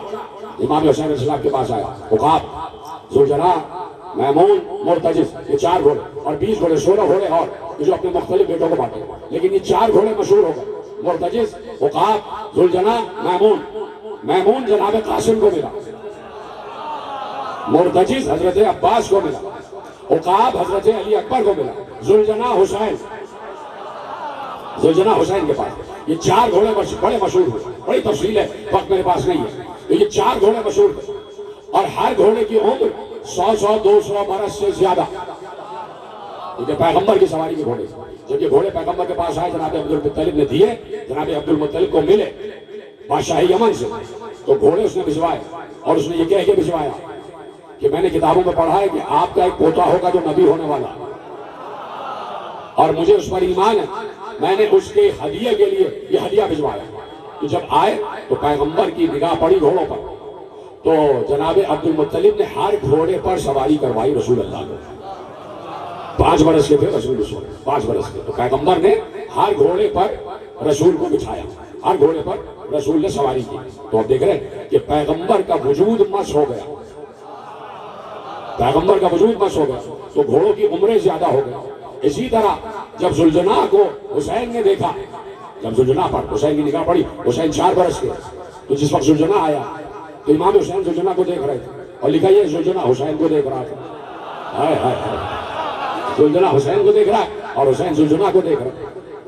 Speaker 1: امام حسین علیہ السلام کے پاس آیا، عقاب، ذوالجناح، میمون، مرتجز، یہ 4 گھوڑے اور 20 گھوڑے، 16 گھوڑے اور جو اپنے مختلف بیٹوں کو بانٹے، لیکن یہ 4 گھوڑے مشہور ہو گئے، مرتجز، عقاب، ذوالجناح، میمون۔ میمون جناب قاسم کو ملا، مرتجز حضرت عباس کو ملا، عقاب حضرت علی اکبر کو ملا، ذوالجناح حسین کے پاس۔ یہ 4 گھوڑے بڑے مشہور ہوئے، بڑی تفصیل ہے، وقت میرے پاس نہیں ہے، تو یہ 4 گھوڑے مشہور تھے، اور ہر گھوڑے کی عمر 100 200 برس سے زیادہ، کیونکہ پیغمبر کی سواری کے گھوڑے۔ جب یہ گھوڑے پیغمبر کے پاس آئے جناب عبدالمطلب نے دیے، جناب عبدالمطلب کو ملے بادشاہ یمن سے، تو گھوڑے اس نے بھجوائے، اور اس نے یہ کہہ کے بھجوایا کہ میں نے کتابوں میں پڑھا ہے کہ آپ کا ایک پوتا ہوگا جو نبی ہونے والا، اور مجھے اس پر ایمان ہے، میں نے اس کے ہدیے کے لیے یہ ہدیہ بھجوایا۔ تو جب آئے تو پیغمبر کی نگاہ پڑی گھوڑوں پر، تو جناب عبدالمطلب نے ہر گھوڑے پر سواری کروائی رسول اللہ کو۔ 5 برس کے تھے رسول، 5 برس کے، تو پیغمبر نے ہر گھوڑے پر رسول کو بٹھایا، ہر گھوڑے پر رسول نے سواری کی۔ تو آپ دیکھ رہے ہیں کہ پیغمبر کا وجود مس ہو گیا، پیغمبر کا وجود مس ہو گیا تو گھوڑوں کی عمریں زیادہ ہو گئی۔ اسی طرح جب ذوالجناح کو حسین نے دیکھا، جب ذوالجناح پر حسین کی نگاہ پڑی، حسین 4 برس کے، تو جس وقت ذوالجناح آیا تو امام حسین ذوالجناح کو دیکھ رہے تھے، اور لکھا یہ ذوالجناح حسین کو دیکھ رہا تھا۔ ذوالجناح حسین کو دیکھ رہا ہے اور حسین ذوالجناح کو دیکھ رہا ہے،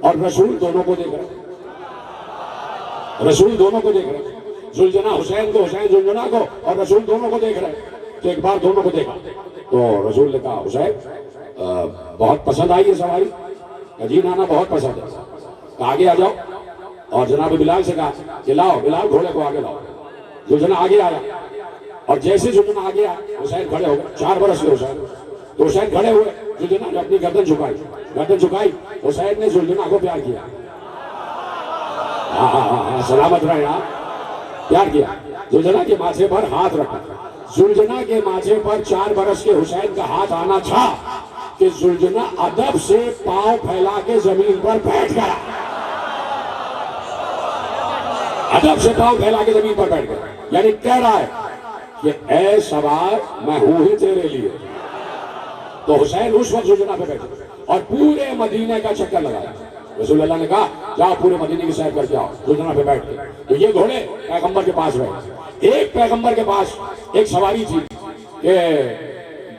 Speaker 1: اور رسول دونوں کو دیکھ رہا ہے، رسول دونوں کو دیکھ رہے ہیں، ذوالجناح حسین کو، حسین ذوالجناح کو، اور رسول دونوں کو دیکھ رہے ہیں۔ تو ایک بار دونوں کو دیکھا تو رسول نے کہا حسین بہت پسند آئی ہے سواری؟ جی نانا بہت پسند ہے۔ کہا آگے آ جاؤ، اور جناب بلال سے کہا کہ لاؤ بلال گھوڑے کو آگے لاؤ۔ ذوالجناح آگے آیا، اور جیسے ذوالجناح آگے آیا حسین کھڑے ہو گئے، 4 برس کے حسین، تو حسین کھڑے ہوئے، ذوالجناح نے اپنی گردن جھکائی، حسین نے ذوالجناح کو پیار کیا، سلامت رہے آپ، پیار کیا، ذوالجناح کے ماتھے پر ہاتھ رکھا۔ ذوالجناح کے ماتھے پر 4 برس کے حسین کا ہاتھ آنا تھا کہ ذوالجناح ادب سے پاؤں پھیلا کے زمین پر بیٹھ گیا، ادب سے پاؤں پھیلا کے زمین پر بیٹھ گیا، یعنی کہہ رہا ہے کہ اے سوار میں ہوں ہی تیرے لیے۔ تو حسین اس وقت ذوالجناح پہ بیٹھے اور پورے مدینے کا چکر لگایا۔ رسول اللہ نے کہا جاؤ پورے مدینے کی سیر کر کے آؤ، ذوالجناح پہ بیٹھ کے۔ تو یہ گھوڑے پیغمبر کے پاس رہے۔ ایک پیغمبر کے پاس ایک سواری تھی کہ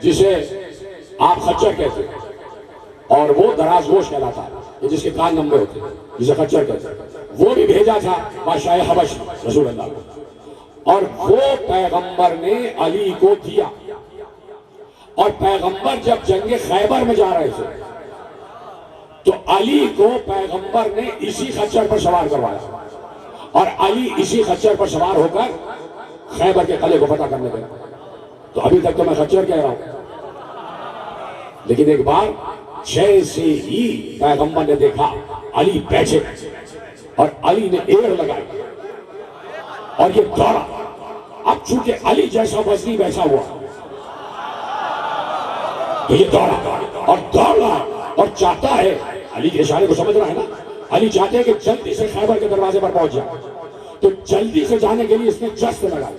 Speaker 1: جسے آپ خچر کہتے ہیں، اور وہ دراز گوش کہلاتا ہے، جس کے کان لمبے ہوتے ہیں، جسے خچر کہتے ہیں۔ وہ بھی بھیجا تھا بادشاہ حبش رسول اللہ کو، اور وہ پیغمبر نے علی کو دیا۔ اور پیغمبر جب جنگ خیبر میں جا رہے تھے تو علی کو پیغمبر نے اسی خچر پر سوار کروایا، اور علی اسی خچر پر سوار ہو کر خیبر کے قلعے کو فتح کرنے گئے۔ تو ابھی تک تو میں خچر کہہ رہا ہوں، لیکن ایک بار جیسے ہی پیغمبر نے دیکھا علی بیٹھے اور علی نے ایڑ لگائی اور یہ دوڑا، اب چونکہ علی جیسا وزنی ویسا ہوا تو یہ دوڑا اور دوڑ رہا اور چاہتا ہے، علی کے اشارے کو سمجھ رہا ہے نا، علی چاہتے ہیں کہ جلدی سے خیبر کے دروازے پر پہنچ جائے، تو جلدی سے جانے کے لیے اس نے جست لگائی،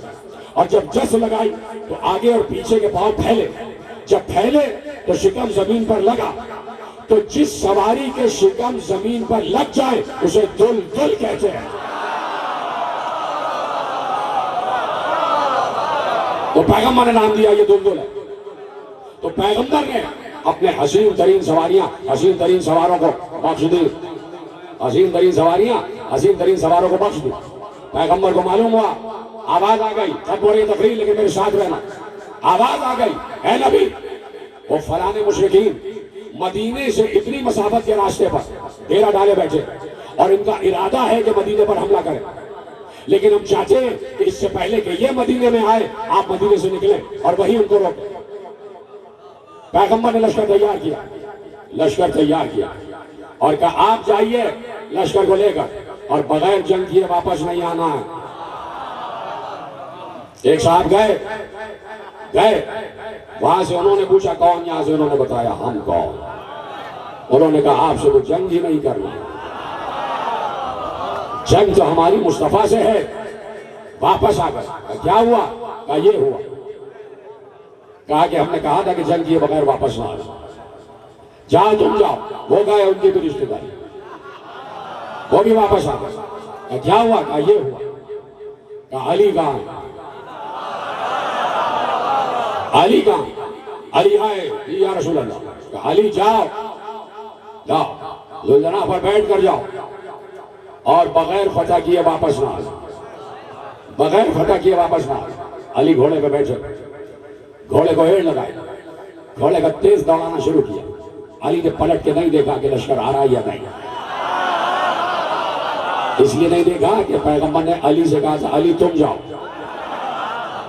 Speaker 1: اور جب جست لگائی تو آگے اور پیچھے کے پاؤں پھیلے، جب پھیلے تو شکم زمین پر لگا، تو جس سواری کے شکم زمین پر لگ جائے اسے دل دل کہتے ہیں۔ تو پیغمبر نے نام دیا یہ دل دل ہے۔ تو پیغمبر نے اپنے حسین ترین سواریاں، حسین ترین سواروں کو بخش دی، حسین ترین سواریاں حسین ترین سواروں کو بخش دی۔ پیغمبر کو معلوم ہوا، آواز آ گئی، خط ہو رہی تقریر لیکن میرے ساتھ رہنا، آواز آ گئی، اے نبی، وہ فلاں مشرکین مدینے سے اتنی مسافت کے راستے پر ڈیرا ڈالے بیٹھے اور ان کا ارادہ ہے کہ مدینے پر حملہ کریں، لیکن ہم چاہتے ہیں کہ اس سے پہلے کہ یہ مدینے میں آئے آپ مدینے سے نکلیں اور وہیں ان کو روکیں۔ پیغمبر نے لشکر تیار کیا، لشکر تیار کیا اور کہا آپ جائیے لشکر کو لے کر اور بغیر جنگ کیے واپس نہیں آنا ہے۔ ایک صاحب گئے وہاں سے انہوں نے پوچھا کون، یہاں سے انہوں نے بتایا ہم کون، انہوں نے کہا آپ سے تو جنگ ہی نہیں کرنا، جنگ تو ہماری مصطفیٰ سے ہے۔ واپس آ گئے، کیا ہوا؟ کہا یہ ہوا، کہا کہ ہم نے کہا تھا کہ جنگ کیے بغیر واپس نہ آنا، جاؤ تم جاؤ۔ وہ گئے، ان کی بھی رشتے داری، وہ بھی واپس آ گئے۔ کہا کیا ہوا؟ کہا یہ ہوا۔ کہا علی کہاں ہے؟ علی کہاں؟ علی آئے یا رسول اللہ۔ کہا علی جاؤ ذوالجناح پر بیٹھ کر جاؤ اور بغیر فتح کیے واپس نہ آنا، بغیر فتح کیے واپس نہ آنا۔ علی گھوڑے پہ بیٹھے، گھوڑے کو ایڑ لگائے، گھوڑے کا تیز دوڑانا شروع کیا۔ علی نے پلٹ کے نہیں دیکھا کہ لشکر آ رہا ہے یا نہیں، اس لیے نہیں دیکھا کہ پیغمبر نے علی سے کہا تھا علی تم جاؤ،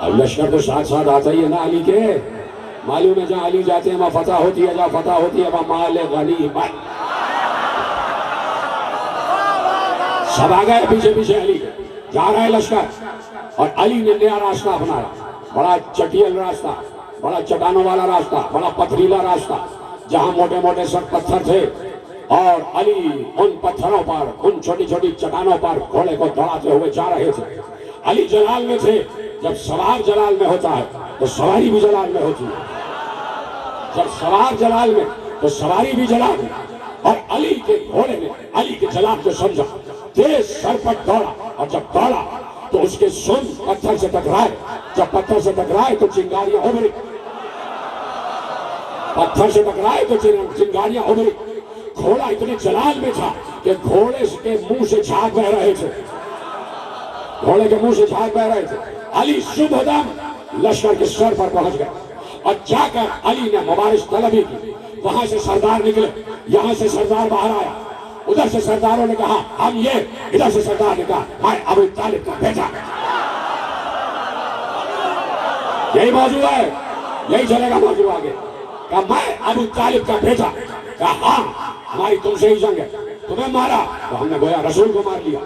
Speaker 1: اب لشکر تو ساتھ ساتھ آتا ہی ہے نا علی کے، معلوم ہے جہاں علی جاتے ہیں وہاں فتح ہوتی ہے، جہاں فتح ہوتی ہے وہاں مال غنیمت۔ سب آ گئے پیچھے پیچھے علی کے، جا رہا ہے لشکر، اور علی نے نیا راستہ اپنایا، بڑا چٹیل راستہ، بڑا چٹانوں والا راستہ، بڑا پتھریلا راستہ، جہاں موٹے موٹے سخت پتھر تھے، اور علی ان پتھروں پر، ان چھوٹی چھوٹی چٹانوں پر گھوڑے کو دوڑاتے ہوئے جا رہے تھے۔ علی جلال میں تھے، جب سوار جلال میں ہوتا ہے تو سواری بھی جلال میں ہوتی ہے، جب سوار جلال میں تو سواری بھی جلال میں، اور علی کے گھوڑے نے علی کے جلال کو سمجھا، تیز سرپٹ دوڑا، اور جب دوڑا تو اس کے سن پتھر سے ٹکرائے، جب پتھر سے ٹکرائے تو چنگاریاں ابھری، پتھر سے ٹکرائے تو چنگاریاں ابھری۔ گھوڑا اتنے جلال میں تھا کہ گھوڑے کے منہ سے جھاگ بہ رہے تھے، گھوڑے کے منہ سے جھاگ بہ رہے تھے۔ علی صبح دم لشکر کے سر پر پہنچ گئے، اور جا کر علی نے مبارش طلبی کی، وہاں سے سردار نکلے، یہاں سے سردار باہر آیا، ادھر سے سرداروں نے کہا ہم یہ، ادھر سے سردار نے کہا میں ابو طالب کا بیٹا۔ یہی موضوع ہے، یہی چلے گا موضوع آگے، کہا میں ابو طالب کا بیٹا، کہا ہاں ہماری تم سے ہی جنگ ہے، تمہیں مارا تو ہم نے گویا رسول کو مار لیا،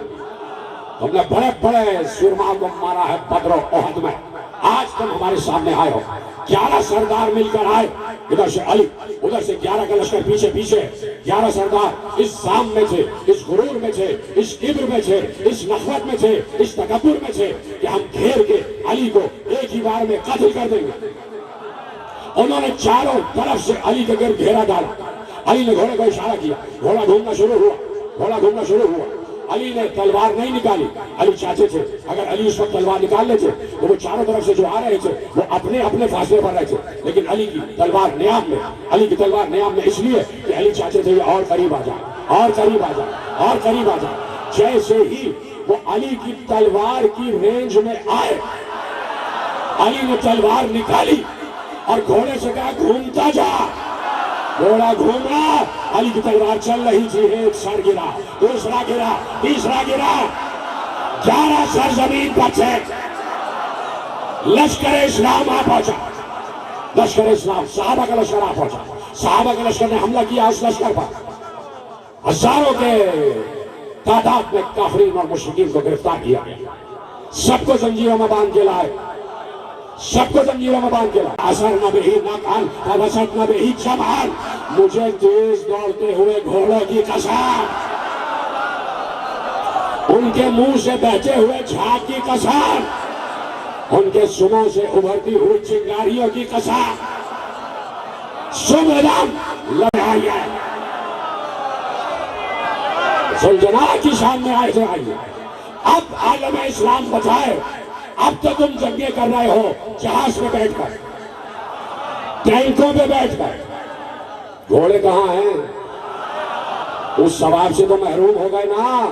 Speaker 1: ہم نے بڑے بڑے سورما کو مارا ہے بدر و احد میں، آج تم ہمارے سامنے آئے ہو۔ 11 سردار مل کر آئے، ادھر سے علی، ادھر سے 11 کا لشکر پیچھے پیچھے، 11 سردار اس زام میں تھے، اس غرور میں تھے، اس کبر میں تھے، اس نخوت میں تھے، اس تکبر میں تھے کہ ہم گھیر کے علی کو ایک ہی بار میں قتل کر دیں گے۔ انہوں نے چاروں طرف سے علی کے گرد گھیرا ڈالا، علی نے گھوڑے کو اشارہ کیا، گھوڑا گھومنا شروع ہوا، گھوڑا گھومنا شروع ہوا۔ علی نے تلوار نہیں نکالی، علی چاہتے تھے اگر علی اس وقت تلوار نکال لیتے تو وہ چاروں طرف سے جو آ رہے تھے وہ اپنے اپنے فاصلے پر رہتے، لیکن علی کی تلوار نیام میں، علی کی تلوار نیام میں اس لیے کہ علی چاہتے تھے یہ اور قریب آ جائے، اور قریب آ جائے، اور قریب آ جائے۔ جیسے ہی وہ علی کی تلوار کی رینج میں آئے، علی نے تلوار نکالی اور گھوڑے سے کہا گھومتا جا، گھوڑا گھوما، علی کی تلوار چل رہی تھی، ایک سر گرا، دوسرا گرا، تیسرا گرا، 11 سر زمین پر تھے۔ لشکر اسلام آ پہنچا، لشکر اسلام، صحابہ کا لشکر آ پہنچا، صحابہ کے لشکر نے حملہ کیا اس لشکر پر، ہزاروں کے تعداد میں کافرین اور مشرکین کو گرفتار کیا گیا۔ سب کو زنجیروں میں باندھ کے لائے، سب کو زنجیروں میں باندھ کے لائے۔ اثر نہ بہی نقل فوسط نہ بہی جمال، مجھے تیز دوڑتے ہوئے گھوڑوں کی قسم، ان کے منہ سے بہتے ہوئے جھاگ کی قسم، ان کے سموں سے ابھرتی ہوئی چنگاریوں کی قسم، صبح دم لڑائی ہے، سلجناح کی شان میں آئے سے آئیے۔ اب عالم اسلام بچائے، اب تو تم جنگیں کر رہے ہو جہاز پہ بیٹھ کر، ٹینکوں پہ بیٹھ کر، گھوڑے کہاں ہیں؟ اس ثواب سے تو محروم ہو گئے نا،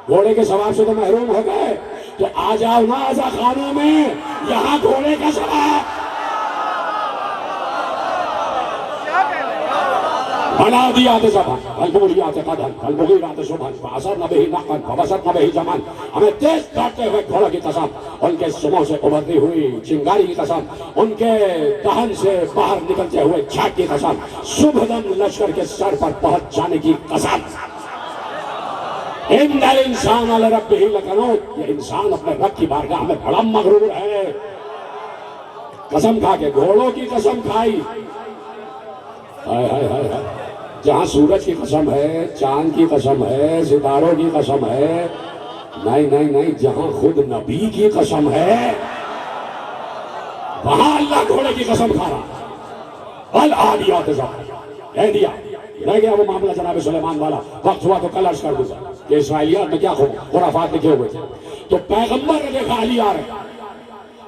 Speaker 1: گھوڑے کے ثواب سے تو محروم ہو گئے، تو آ جاؤ نا عزا خانوں میں، یہاں گھوڑے کا ثواب بنا دیا تھا زبان، البوریات قدم البغیرات شبہن فاثر نہ بہی نقل فوسط نہ بہی جمال، ہمیں تیز دوڑتے ہوئے گھوڑوں کی قسم، ان کے سموں سے ابھرتی ہوئی چنگاری کی قسم، ان کے دہن سے باہر نکلتے ہوئے جھاگ کی قسم، صبح دم لشکر کے سر پر پہنچ جانے کی قسم۔ ان الانسان لربہ لکنود، یہ انسان اپنے رب کی بارگاہ میں بڑا مغرور ہے۔ قسم کھا کے گھوڑوں کی قسم کھائی، ہائے ہائے ہائے ہائے، جہاں سورج کی قسم ہے، چاند کی قسم ہے، ستاروں کی قسم ہے، نہیں نہیں نہیں، جہاں خود نبی کی قسم ہے وہاں اللہ گھوڑے کی قسم کھا رہا۔ العادیات ضبحا، کہہ دیا رہ گیا وہ معاملہ جناب سلیمان والا، وقت ہوا تو کل عرض کر دوں گا کہ اسرائیلیات میں کیا خرافات لکھے ہوئے تھے۔ تو پیغمبر نے دیکھا علی آ رہے،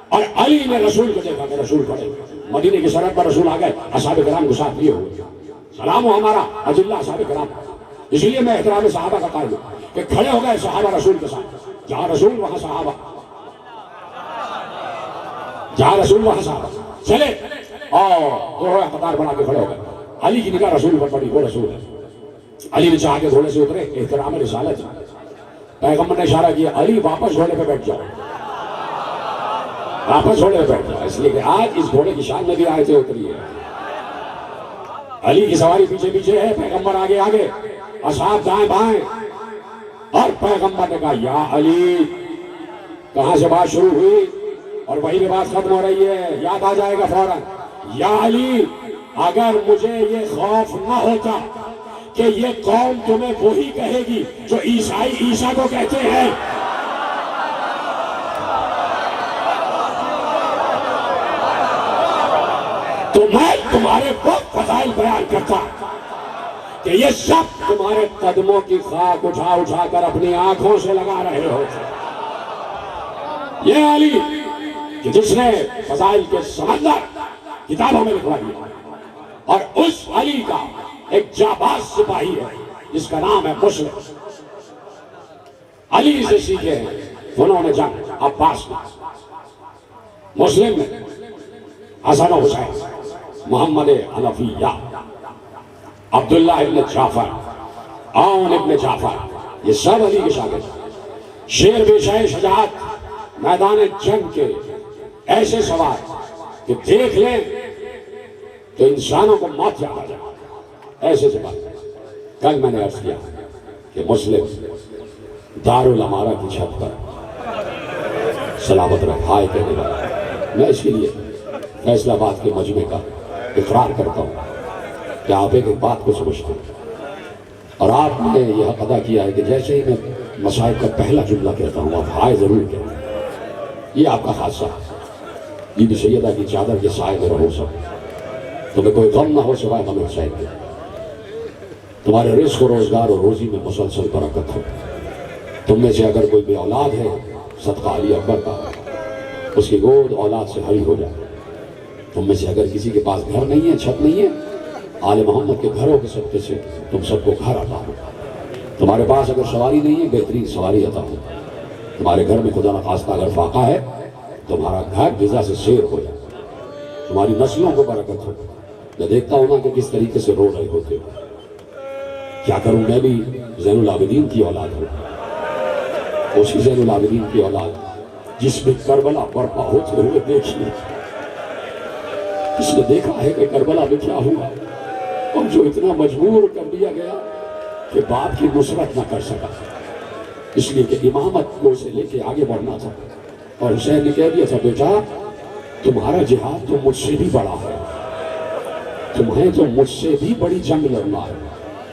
Speaker 1: اور علی نے رسول کو دیکھا کہ رسول کھڑے، مدینے کی سرحد پر رسول آ گئے، اصحاب کرام کو ساتھ لیے ہوئے، سلام ہو ہمارا اجلہ اصحاب کرام، اس لیے میں احترام صحابہ کا قائل ہوں کہ کھڑے ہو گئے صحابہ رسول کے ساتھ، جہاں رسول وہاں صحابہ، جہاں رسول وہاں صحابہ، چلے اور دو قطار بنا کے کھڑے ہو گئے۔ علی کی نگاہ رسول پر پڑی، وہ رسول ہے۔ علی نے چاہا کہ گھوڑے سے اترے، احترام رسالت، پیغمبر نے اشارہ کیا علی واپس گھوڑے پہ بیٹھ جاؤ، واپس گھوڑے پہ بیٹھ جاؤ، اس لیے کہ آج اس گھوڑے کی شان میں بھی آیتیں اتری ہے۔ علی کی سواری پیچھے پیچھے ہے، پیغمبر آگے آگے، اصحاب دائیں بائیں، اور پیغمبر نے کہا یا علی، کہاں سے بات شروع ہوئی اور وہی میں بات ختم ہو رہی ہے، یاد آ جائے گا فوراً، یا علی اگر مجھے یہ خوف نہ ہوتا کہ یہ قوم تمہیں وہی کہے گی جو عیسائی عیسیٰ کو کہتے ہیں، تو میں تمہارے وقت فضائل بیان کرتا کہ یہ سب تمہارے قدموں کی خاک اٹھا اٹھا کر اپنی آنکھوں سے لگا رہے ہو۔ یہ علی کہ جس نے فضائل کے سمندر کتابوں میں لکھوا دیا، اور اس علی کا ایک جاباز سپاہی ہے جس کا نام ہے مسلم، علی سے سیکھے ہیں انہوں نے جنگ عباس میں، مسلم میں حسن و حسین، محمد حنفیہ، عبداللہ ابن جعفر، عون ابن جعفر، یہ سب علی کے شاگرد، شیر بے شہ شجاعت، میدان جنگ کے ایسے سوار کہ دیکھ لیں تو انسانوں کو موت یاد آ جائے، ایسے سے بات۔ کل میں نے عرض کیا کہ مسلم دارالامارہ کی چھت پر سلامت رہائے کہنے والا، میں اس کے لیے فیصلہ آباد کے مجمع کا اقرار کرتا ہوں کہ آپ ایک بات کو سمجھتے ہیں، اور آپ نے یہ حق ادا کیا ہے کہ جیسے ہی میں مصائب کا پہلا جملہ کہتا ہوں آپ ہائے ضرور کہتے ہیں، یہ آپ کا خاصہ ہے۔ بی بی سیدہ کی چادر کے سائے میں رہو سب، تمہیں کوئی غم نہ ہو سوائے غم حسین کے، تمہارے رزق و روزگار اور روزی میں مسلسل برکت ہو، تم میں سے اگر کوئی بے اولاد ہے صدقہ علی اکبر کا اس کی گود اولاد سے بھری ہو جائے، تم میں سے اگر کسی کے پاس گھر نہیں ہے، چھت نہیں ہے، آل محمد کے گھروں کے صدقے سے تم سب کو گھر عطا ہو، تمہارے پاس اگر سواری نہیں ہے بہترین سواری عطا ہو، تمہارے گھر میں خدا نخواستہ اگر فاقہ ہے تمہارا گھر غذا سے سیر ہو جائے، تمہاری نسلوں کو برکت ہو۔ میں دیکھتا ہوں نا کہ کس طریقے سے رو رہے ہوتے ہو، کیا کروں میں بھی زین العابدین کی اولاد ہوں، اسی زین العابدین کی اولاد جس میں کربلا برپا ہوتے ہوئے دیکھیے، جس نے دیکھا ہے کہ کربلا میں کیا ہوا، اور جو اتنا مجبور کر دیا گیا کہ باپ کی نصرت نہ کر سکا، اس لیے کہ امامت کو اسے لے کے آگے بڑھنا تھا. اور حسین نے کہہ دیا تھا بیٹا تمہارا جہاد تو مجھ سے بھی بڑا ہے, تمہیں تو مجھ سے بھی بڑی جنگ لڑنا ہے.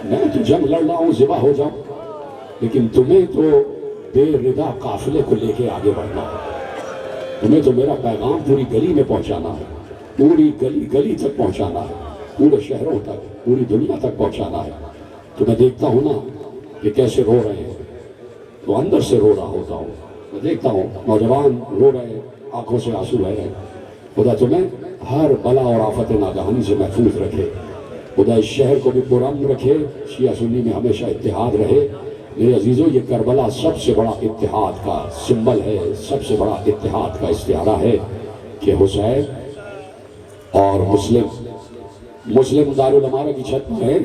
Speaker 1: میں تو جنگ لڑ رہا ہوں ذبح ہو جاؤں, لیکن تمہیں تو بے ردا قافلے کو لے کے آگے بڑھنا ہے. تمہیں تو میرا پیغام پوری گلی میں پہنچانا ہے, پوری گلی گلی تک پہنچانا ہے, پورے شہروں تک, پوری دنیا تک پہنچانا ہے. تو میں دیکھتا ہوں نا کہ کیسے رو رہے ہیں, تو اندر سے رو رہا ہوتا ہوں. میں دیکھتا ہوں نوجوان رو رہے ہیں, آنکھوں سے آنسو بہ رہے ہیں. خدا تمہیں ہر بلا اور آفت ناگہانی سے محفوظ رکھے. خدا اس شہر کو بھی پرامن رکھے, شیعہ سنی میں ہمیشہ اتحاد رہے. میرے عزیزوں یہ کربلا سب سے بڑا اتحاد کا سمبل ہے, سب سے بڑا اتحاد کا استعارہ ہے کہ حسین اور مسلم دارالعمارہ کی چھت پر ہے.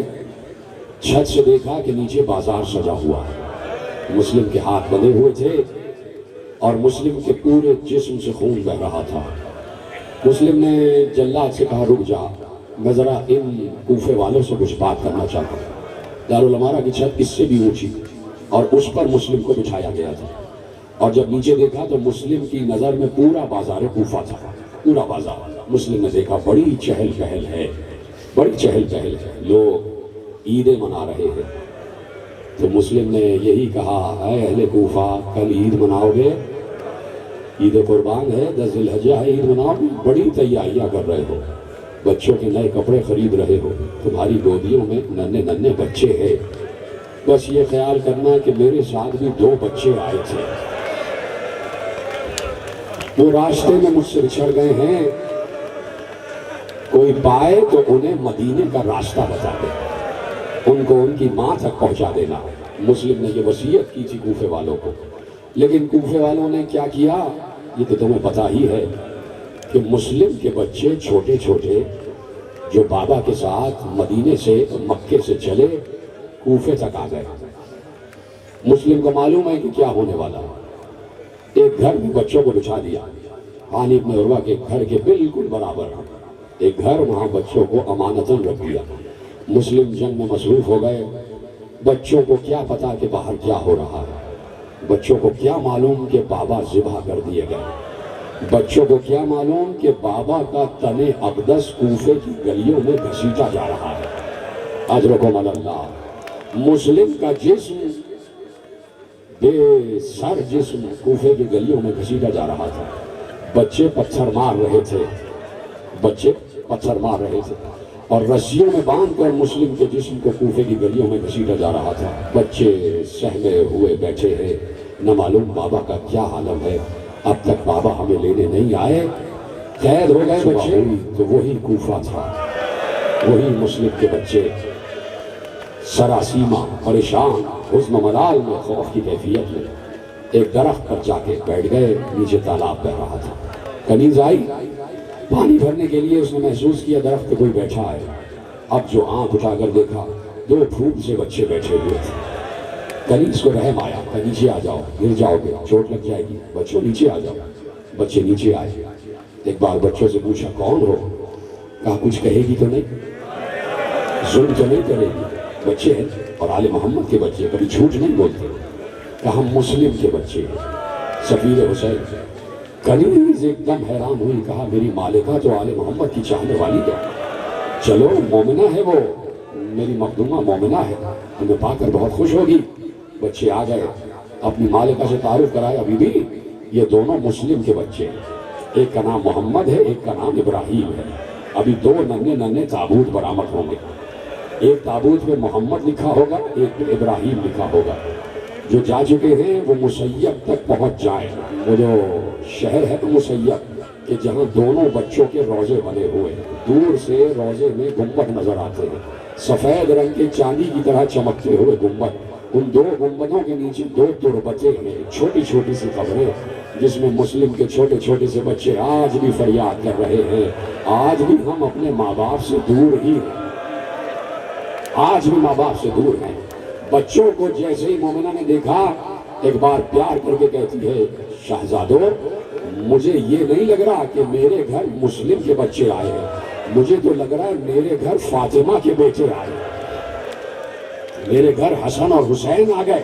Speaker 1: چھت سے دیکھا کہ نیچے بازار سجا ہوا ہے. مسلم کے ہاتھ بندھے ہوئے تھے اور مسلم کے پورے جسم سے خون بہ رہا تھا. مسلم نے جلاد سے کہا رک جا, میں ذرا ان کوفے والوں سے کچھ بات کرنا چاہتا ہوں. دارالعمارہ کی چھت اس سے بھی اونچی اور اس پر مسلم کو بٹھایا گیا تھا. اور جب نیچے دیکھا تو مسلم کی نظر میں پورا بازار کوفہ تھا, پورا بازار. مسلم نے دیکھا بڑی چہل پہل ہے, بڑی چہل پہل ہے, لوگ عیدیں منا رہے ہیں. تو مسلم نے یہی کہا اے اہل کوفہ کل عید مناؤ گے؟ عید قربان ہے, 10 ذی الحجہ ہے, عید مناؤ گے؟ بڑی تیاریاں کر رہے ہو, بچوں کے نئے کپڑے خرید رہے ہو, تمہاری گودیوں میں ننھے ننھے بچے ہیں. بس یہ خیال کرنا کہ میرے ساتھ بھی 2 بچے آئے تھے, وہ راستے میں مجھ سے بچھڑ گئے ہیں, کوئی پائے تو انہیں مدینے کا راستہ بتا دے, ان کو ان کی ماں تک پہنچا دینا. مسلم نے یہ وصیت کی تھی کوفے والوں کو. لیکن کوفے والوں نے کیا کیا یہ تو تمہیں پتا ہی ہے کہ مسلم کے بچے چھوٹے چھوٹے جو بابا کے ساتھ مدینے سے مکے سے چلے کوفے تک آ گئے. مسلم کو معلوم ہے کہ کیا ہونے والا. ایک گھر میں بچوں کو بچھا دیا, عانی ابن عروہ کے گھر کے بالکل برابر ایک گھر, وہاں بچوں کو امانتاً رکھ دیا. مسلم جنگ میں مصروف ہو گئے. بچوں کو کیا پتا کہ باہر کیا ہو رہا ہے, بچوں کو کیا معلوم کہ بابا ذبح کر دیے گئے, بچوں کو کیا معلوم کہ بابا کا تن اقدس کوفے کی گلیوں میں گھسیٹا جا رہا ہے. اجرکم اللہ. مسلم کا جسم, بے سر جسم کوفے کی گلیوں میں گھسیٹا جا رہا تھا. بچے پتھر مار رہے تھے, بچے پتھر مار رہے تھے اور رسیوں میں باندھ کر مسلم کے جسم کو کوفے کی گلیوں میں گھسیٹا جا رہا تھا. بچے سہمے ہوئے بیٹھے ہیں, نہ معلوم بابا کا کیا عالم ہے. اب تک بابا ہمیں لینے نہیں آئے, قید ہو گئے بچے. تو وہی کوفہ تھا, وہی مسلم کے بچے سراسیمہ پریشان, حزن و ملال میں, خوف کی کیفیت میں ایک درخت پر جا کے بیٹھ گئے. نیچے تالاب بہ رہا تھا. کنیز آئی پانی بھرنے کے لیے, اس نے محسوس کیا درخت پہ کوئی بیٹھا ہے. اب جو آنکھ اٹھا کر دیکھا 2 پھوٹ سے بچے بیٹھے ہوئے تھے. کنیز کو رحم آیا, کہ نیچے آ جاؤ, گر جاؤ گے, چوٹ لگ جائے گی, بچوں نیچے آ جاؤ. بچے نیچے آئے. ایک بار بچوں سے پوچھا کون ہو؟ کہا کچھ کہے گی تو نہیں, ظلم تو نہیں کرے گی. بچے ہیں اور آل محمد کے بچے, کبھی جھوٹ نہیں بولتے. کہا ہم مسلم کے بچے ہیں, سفیر حسین. کنیز ایک دم حیران ہوئی, کہا میری مالکہ تو آل محمد کی چاہنے والی ہے, چلو مومنہ ہے وہ, میری مخدومہ مومنہ ہے, ہمیں پا کر بہت خوش ہوگی. بچے آ گئے, اپنی مالکہ سے تعارف کرایا, بی بی یہ دونوں مسلم کے بچے ہیں, ایک کا نام محمد ہے, ایک کا نام ابراہیم ہے. ابھی 2 ننھے ننھے تابوت برآمد ہوں گے, ایک تابوت میں محمد لکھا ہوگا, ایک میں ابراہیم لکھا ہوگا. جو جا چکے ہیں وہ مسیب تک پہنچ جائیں. وہ جو شہر ہے مسیب کہ جہاں دونوں بچوں کے روزے بنے ہوئے ہیں, دور سے روزے میں گنبد نظر آتے ہیں, سفید رنگ کے چاندی کی طرح چمکتے ہوئے گنبد. ان 2 گنبدوں کے نیچے 2 تربتیں ہیں, چھوٹی چھوٹی سی قبریں, جس میں مسلم کے چھوٹے چھوٹے سے بچے آج بھی فریاد کر رہے ہیں, آج بھی ہم اپنے ماں باپ سے دور ہی ہیں, آج بھی ماں باپ سے دور ہیں. بچوں کو جیسے ہی مومنہ نے دیکھا, ایک بار پیار کر کے کہتی ہے شہزادو مجھے یہ نہیں لگ رہا کہ میرے گھر مسلم کے بچے آئے ہیں, مجھے تو لگ رہا ہے میرے گھر فاطمہ کے بیٹے آئے ہیں, میرے گھر حسن اور حسین آ گئے.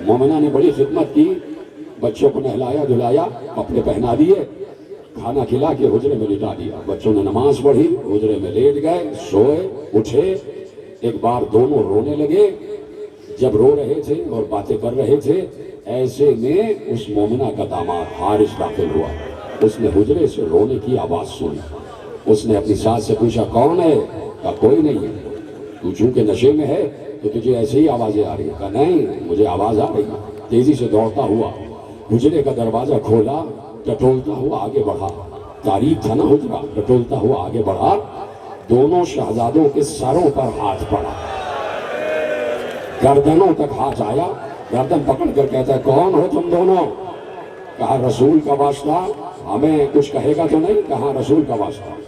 Speaker 1: مومنہ نے بڑی خدمت کی، بچوں کو نہلایا دھلایا، کپڑے پہنا دیے، کھانا کھلا کے حجرے میں لٹا دیا۔ بچوں نے نماز پڑھی، حجرے میں لیٹ گئے، سوئے، اٹھے۔ ایک بار دونوں رونے لگے۔ جب رو رہے تھے اور باتیں کر رہے تھے، ایسے میں اس مومنہ کا داماد حارث داخل ہوا۔ اس نے حجرے سے رونے کی آواز سنی۔ اس نے اپنی ساس سے پوچھا کون ہے؟ کہا کوئی نہیں ہے۔ تو چونکہ نشے میں ہے تو تجھے ایسے ہی آوازیں آ رہی ہیں؟ کہا نہیں، مجھے آواز آ رہی ہے۔ تیزی سے دوڑتا ہوا حجرے کا دروازہ کھولا، ٹٹولتا ہوا آگے بڑھا۔ تاریخ تھا نا حجرہ، ٹٹولتا ہوا آگے بڑھا۔ دونوں شہزادوں کے سروں پر ہاتھ پڑا، گردنوں تک ہاتھ آیا۔ گردن پکڑ کر کہتا ہے کون ہو تم دونوں؟ کہا رسول کا واسطہ، ہمیں کچھ کہے گا تو نہیں؟ کہا رسول کا واسطہ۔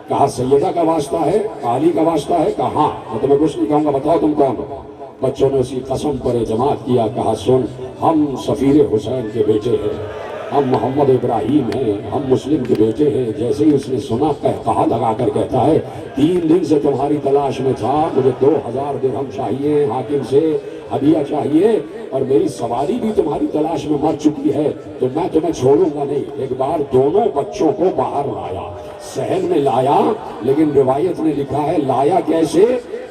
Speaker 1: کہا سیدہ کا واسطہ ہے، علی کا واسطہ ہے؟ کہا ہاں۔ میں تمہیں کچھ نہیں کہوں گا، بتاؤ تم کون ہو؟ بچوں نے اسی قسم پر اعتماد کیا۔ کہا سن، ہم سفیر حسین کے بیٹے ہیں، ہم محمد ابراہیم ہیں، ہم مسلم کے بیٹے ہیں۔ جیسے ہی اس نے سنا کہا لگا کر کہتا ہے 3 دن سے تمہاری تلاش میں تھا، مجھے 2000 درہم چاہیے، حاکم سے ہدیہ چاہیے، اور میری سواری بھی تمہاری تلاش میں مر چکی ہے، تو میں تمہیں چھوڑوں گا نہیں۔ ایک بار دونوں بچوں کو باہر لایا، صحن میں لایا، لیکن روایت نے لکھا ہے لایا کیسے؟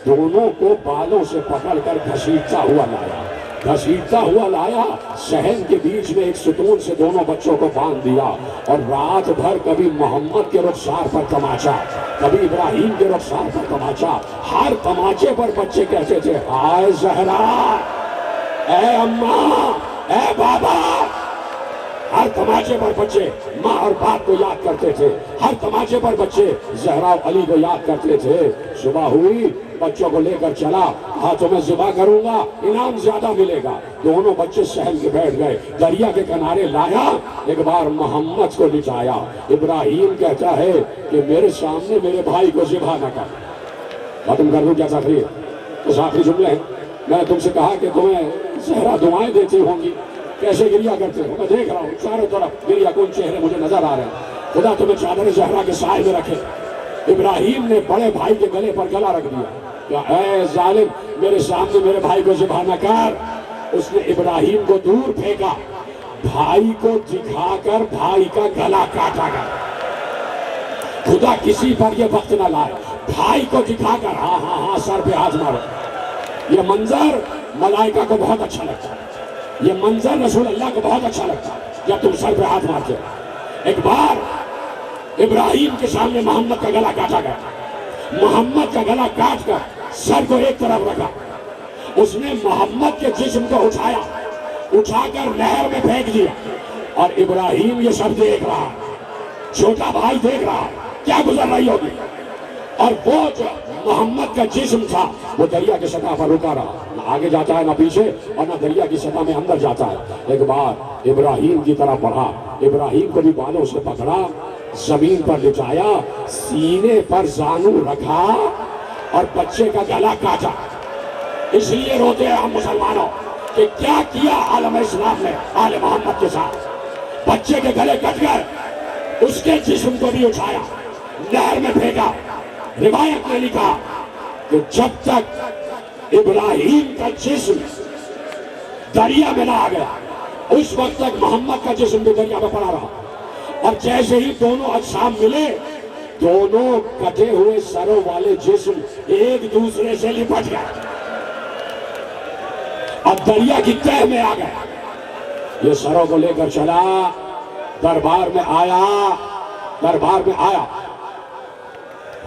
Speaker 1: دونوں کو بالوں سے پکڑ کر گھسیٹتا ہوا لایا، گھسیٹتا ہوا لایا۔ صحن کے بیچ میں ایک ستون سے دونوں بچوں کو باندھ دیا، اور رات بھر کبھی محمد کے رخسار پر تماچا، کبھی ابراہیم کے رخسار پر تماچا۔ ہر تماچے پر بچے کہتے تھے ہائے زہرا، اے اماں، اے بابا۔ ہر تماچے پر بچے ماں اور باپ کو یاد کرتے تھے، ہر تماچے پر بچے زہرا و علی کو یاد کرتے تھے۔ صبح ہوئی، بچوں کو لے کر چلا، کہا تمہیں ذبح کروں گا، انعام زیادہ ملے گا۔ دونوں بچے سہل کے بیٹھ گئے، دریا کے کنارے لایا، ایک بار محمد کو لٹایا۔ ابراہیم کہتا ہے کہ میرے سامنے میرے بھائی کو ذبح نہ کر۔ ختم کر دوں کیا تقریر؟ تو آخری جملے ہیں، میں نے تم سے کہا کہ تمہیں زہرا دعائیں دیتی ہوں گی، کیسے گریا کرتے ہو؟ میں دیکھ رہا ہوں چاروں طرف گریا کن چہرے مجھے نظر آ رہے ہیں۔ خدا تمہیں چادر زہرا کے سائے میں رکھے۔ ابراہیم نے بڑے بھائی کے گلے پر گلا رکھ دیا کہ اے ظالم، میرے سامنے میرے بھائی کو ذبح نہ کر۔ اس نے ابراہیم کو دور پھینکا، بھائی کو دکھا کر بھائی کا گلا کاٹا گیا۔ خدا کسی پر یہ وقت نہ لائے، بھائی کو دکھا کر ہاں ہاں ہاں سر پہ ہاتھ مارو۔ یہ منظر ملائکہ کو بہت اچھا لگتا ہے، یہ منظر رسول اللہ کو بہت اچھا لگتا ہے جب تم سر پہ ہاتھ مارتے ہو۔ ایک بار ابراہیم کے سامنے محمد کا گلا کاٹا گیا، محمد کا گلا کاٹ کر سر کو ایک طرف رکھا۔ اس نے محمد کے جسم کو اٹھایا، اٹھا کر نہر میں پھینک دیا، اور ابراہیم یہ سب دیکھ رہا، چھوٹا بھائی دیکھ رہا کیا گزر رہی ہوگی۔ اور وہ جو محمد کا جسم تھا وہ دریا کی سطح پر رکا رہا، نہ آگے جاتا ہے نہ پیچھے، اور نہ دریا کی سطح میں اندر جاتا ہے۔ ایک بار ابراہیم کی طرف بڑھا، ابراہیم کو بھی بالوں سے پکڑا، زمین پر لٹایا، سینے پر زانو رکھا اور بچے کا گلا کاٹا۔ اس لیے روتے ہیں ہم مسلمانوں کہ کیا کیا عالم اسلام نے آل محمد کے ساتھ۔ بچے کے گلے کٹ گئے، اس کے جسم کو بھی اٹھایا، نہر میں پھینکا۔ روایت نے لکھا کہ جب تک ابراہیم کا جسم دریا میں نہ آ گیا، اس وقت تک محمد کا جسم بھی دریا میں پڑا رہا۔ اور جیسے ہی دونوں اجسام ملے، دونوں کٹے ہوئے سروں والے جسم ایک دوسرے سے لپٹ گئے اور دریا کی تہ میں آ گئے۔ یہ سروں کو لے کر چلا، دربار میں آیا، دربار میں آیا۔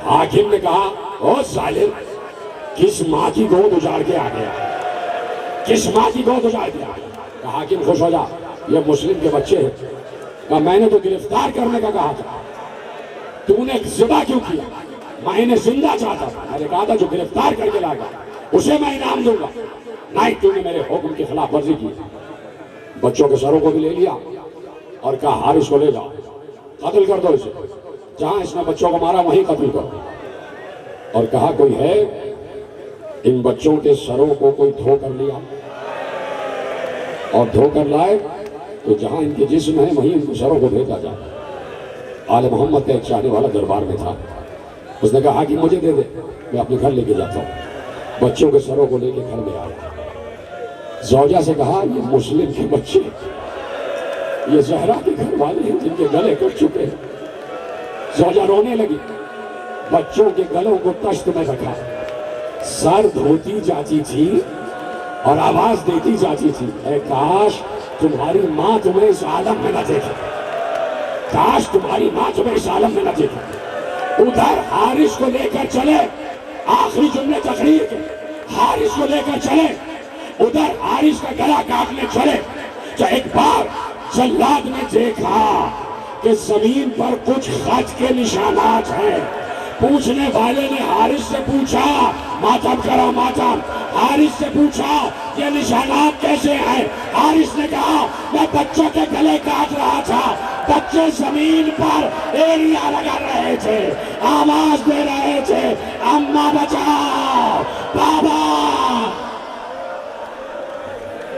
Speaker 1: حاکم نے کہا او ظالم، کس ماں کی گود اجاڑ کے آ گیا، کس ماں کی گود اجاڑ کے آ گیا؟ حاکم خوش ہو جا، یہ مسلم کے بچے ہیں۔ کہا میں نے تو گرفتار کرنے کا کہا تھا، تو نے ذبح کیوں کیا؟ میں انہیں زندہ چاہتا تھا، میں نے کہا تھا جو گرفتار کر کے لائے گا اسے میں انعام دوں گا، نہیں تو نے میرے حکم کی خلاف ورزی کی۔ بچوں کے سروں کو بھی لے لیا اور کہا حارث کو لے جاؤ، قتل کر دو اسے، جہاں اس نے بچوں کو مارا وہیں قتل کرو۔ اور کہا کوئی ہے ان بچوں کے سروں کو کوئی دھو کر لیا اور دھو کر لائے تو جہاں ان کے جسم ہیں وہیں ان کے سروں کو بھیجا جائے۔ آل محمد کا ایک چاہنے والا دربار میں تھا، اس نے کہا کہ مجھے دے دے، میں اپنے گھر لے کے جاتا ہوں۔ بچوں کے سروں کو لے کے گھر میں آیا، زوجہ سے کہا یہ مسلم کے بچے، یہ زہرا کے گھر والے ہیں جن کے گلے کٹ چکے ہیں۔ زوجہ رونے لگی، بچوں کے گلوں کو تشت میں رکھا، سر دھوتی جاتی تھی اور آواز دیتی جاتی تھی، اے کاش تمہاری ماں تمہیں اس عالم میں نہ دیکھے، کاش تمہاری ماں تمہیں اس عالم میں نہ دیکھے۔ ادھر حارث کو لے کر چلے، آخری جملے تقریر کے، حارث کو لے کر چلے، ادھر حارث کا گلا کاٹنے چلے تو ایک بار جلاد نے دیکھا کہ زمین پر کچھ خط کے نشانات ہیں۔ پوچھنے والے نے حارث سے پوچھا، ماتم کرو ماتم، حارث سے پوچھا یہ نشانات کیسے ہیں؟ حارث نے کہا میں بچوں کے گلے کاٹ رہا تھا، بچے زمین پر ایڑیاں لگا رہے تھے، آواز دے رہے تھے، اماں بچا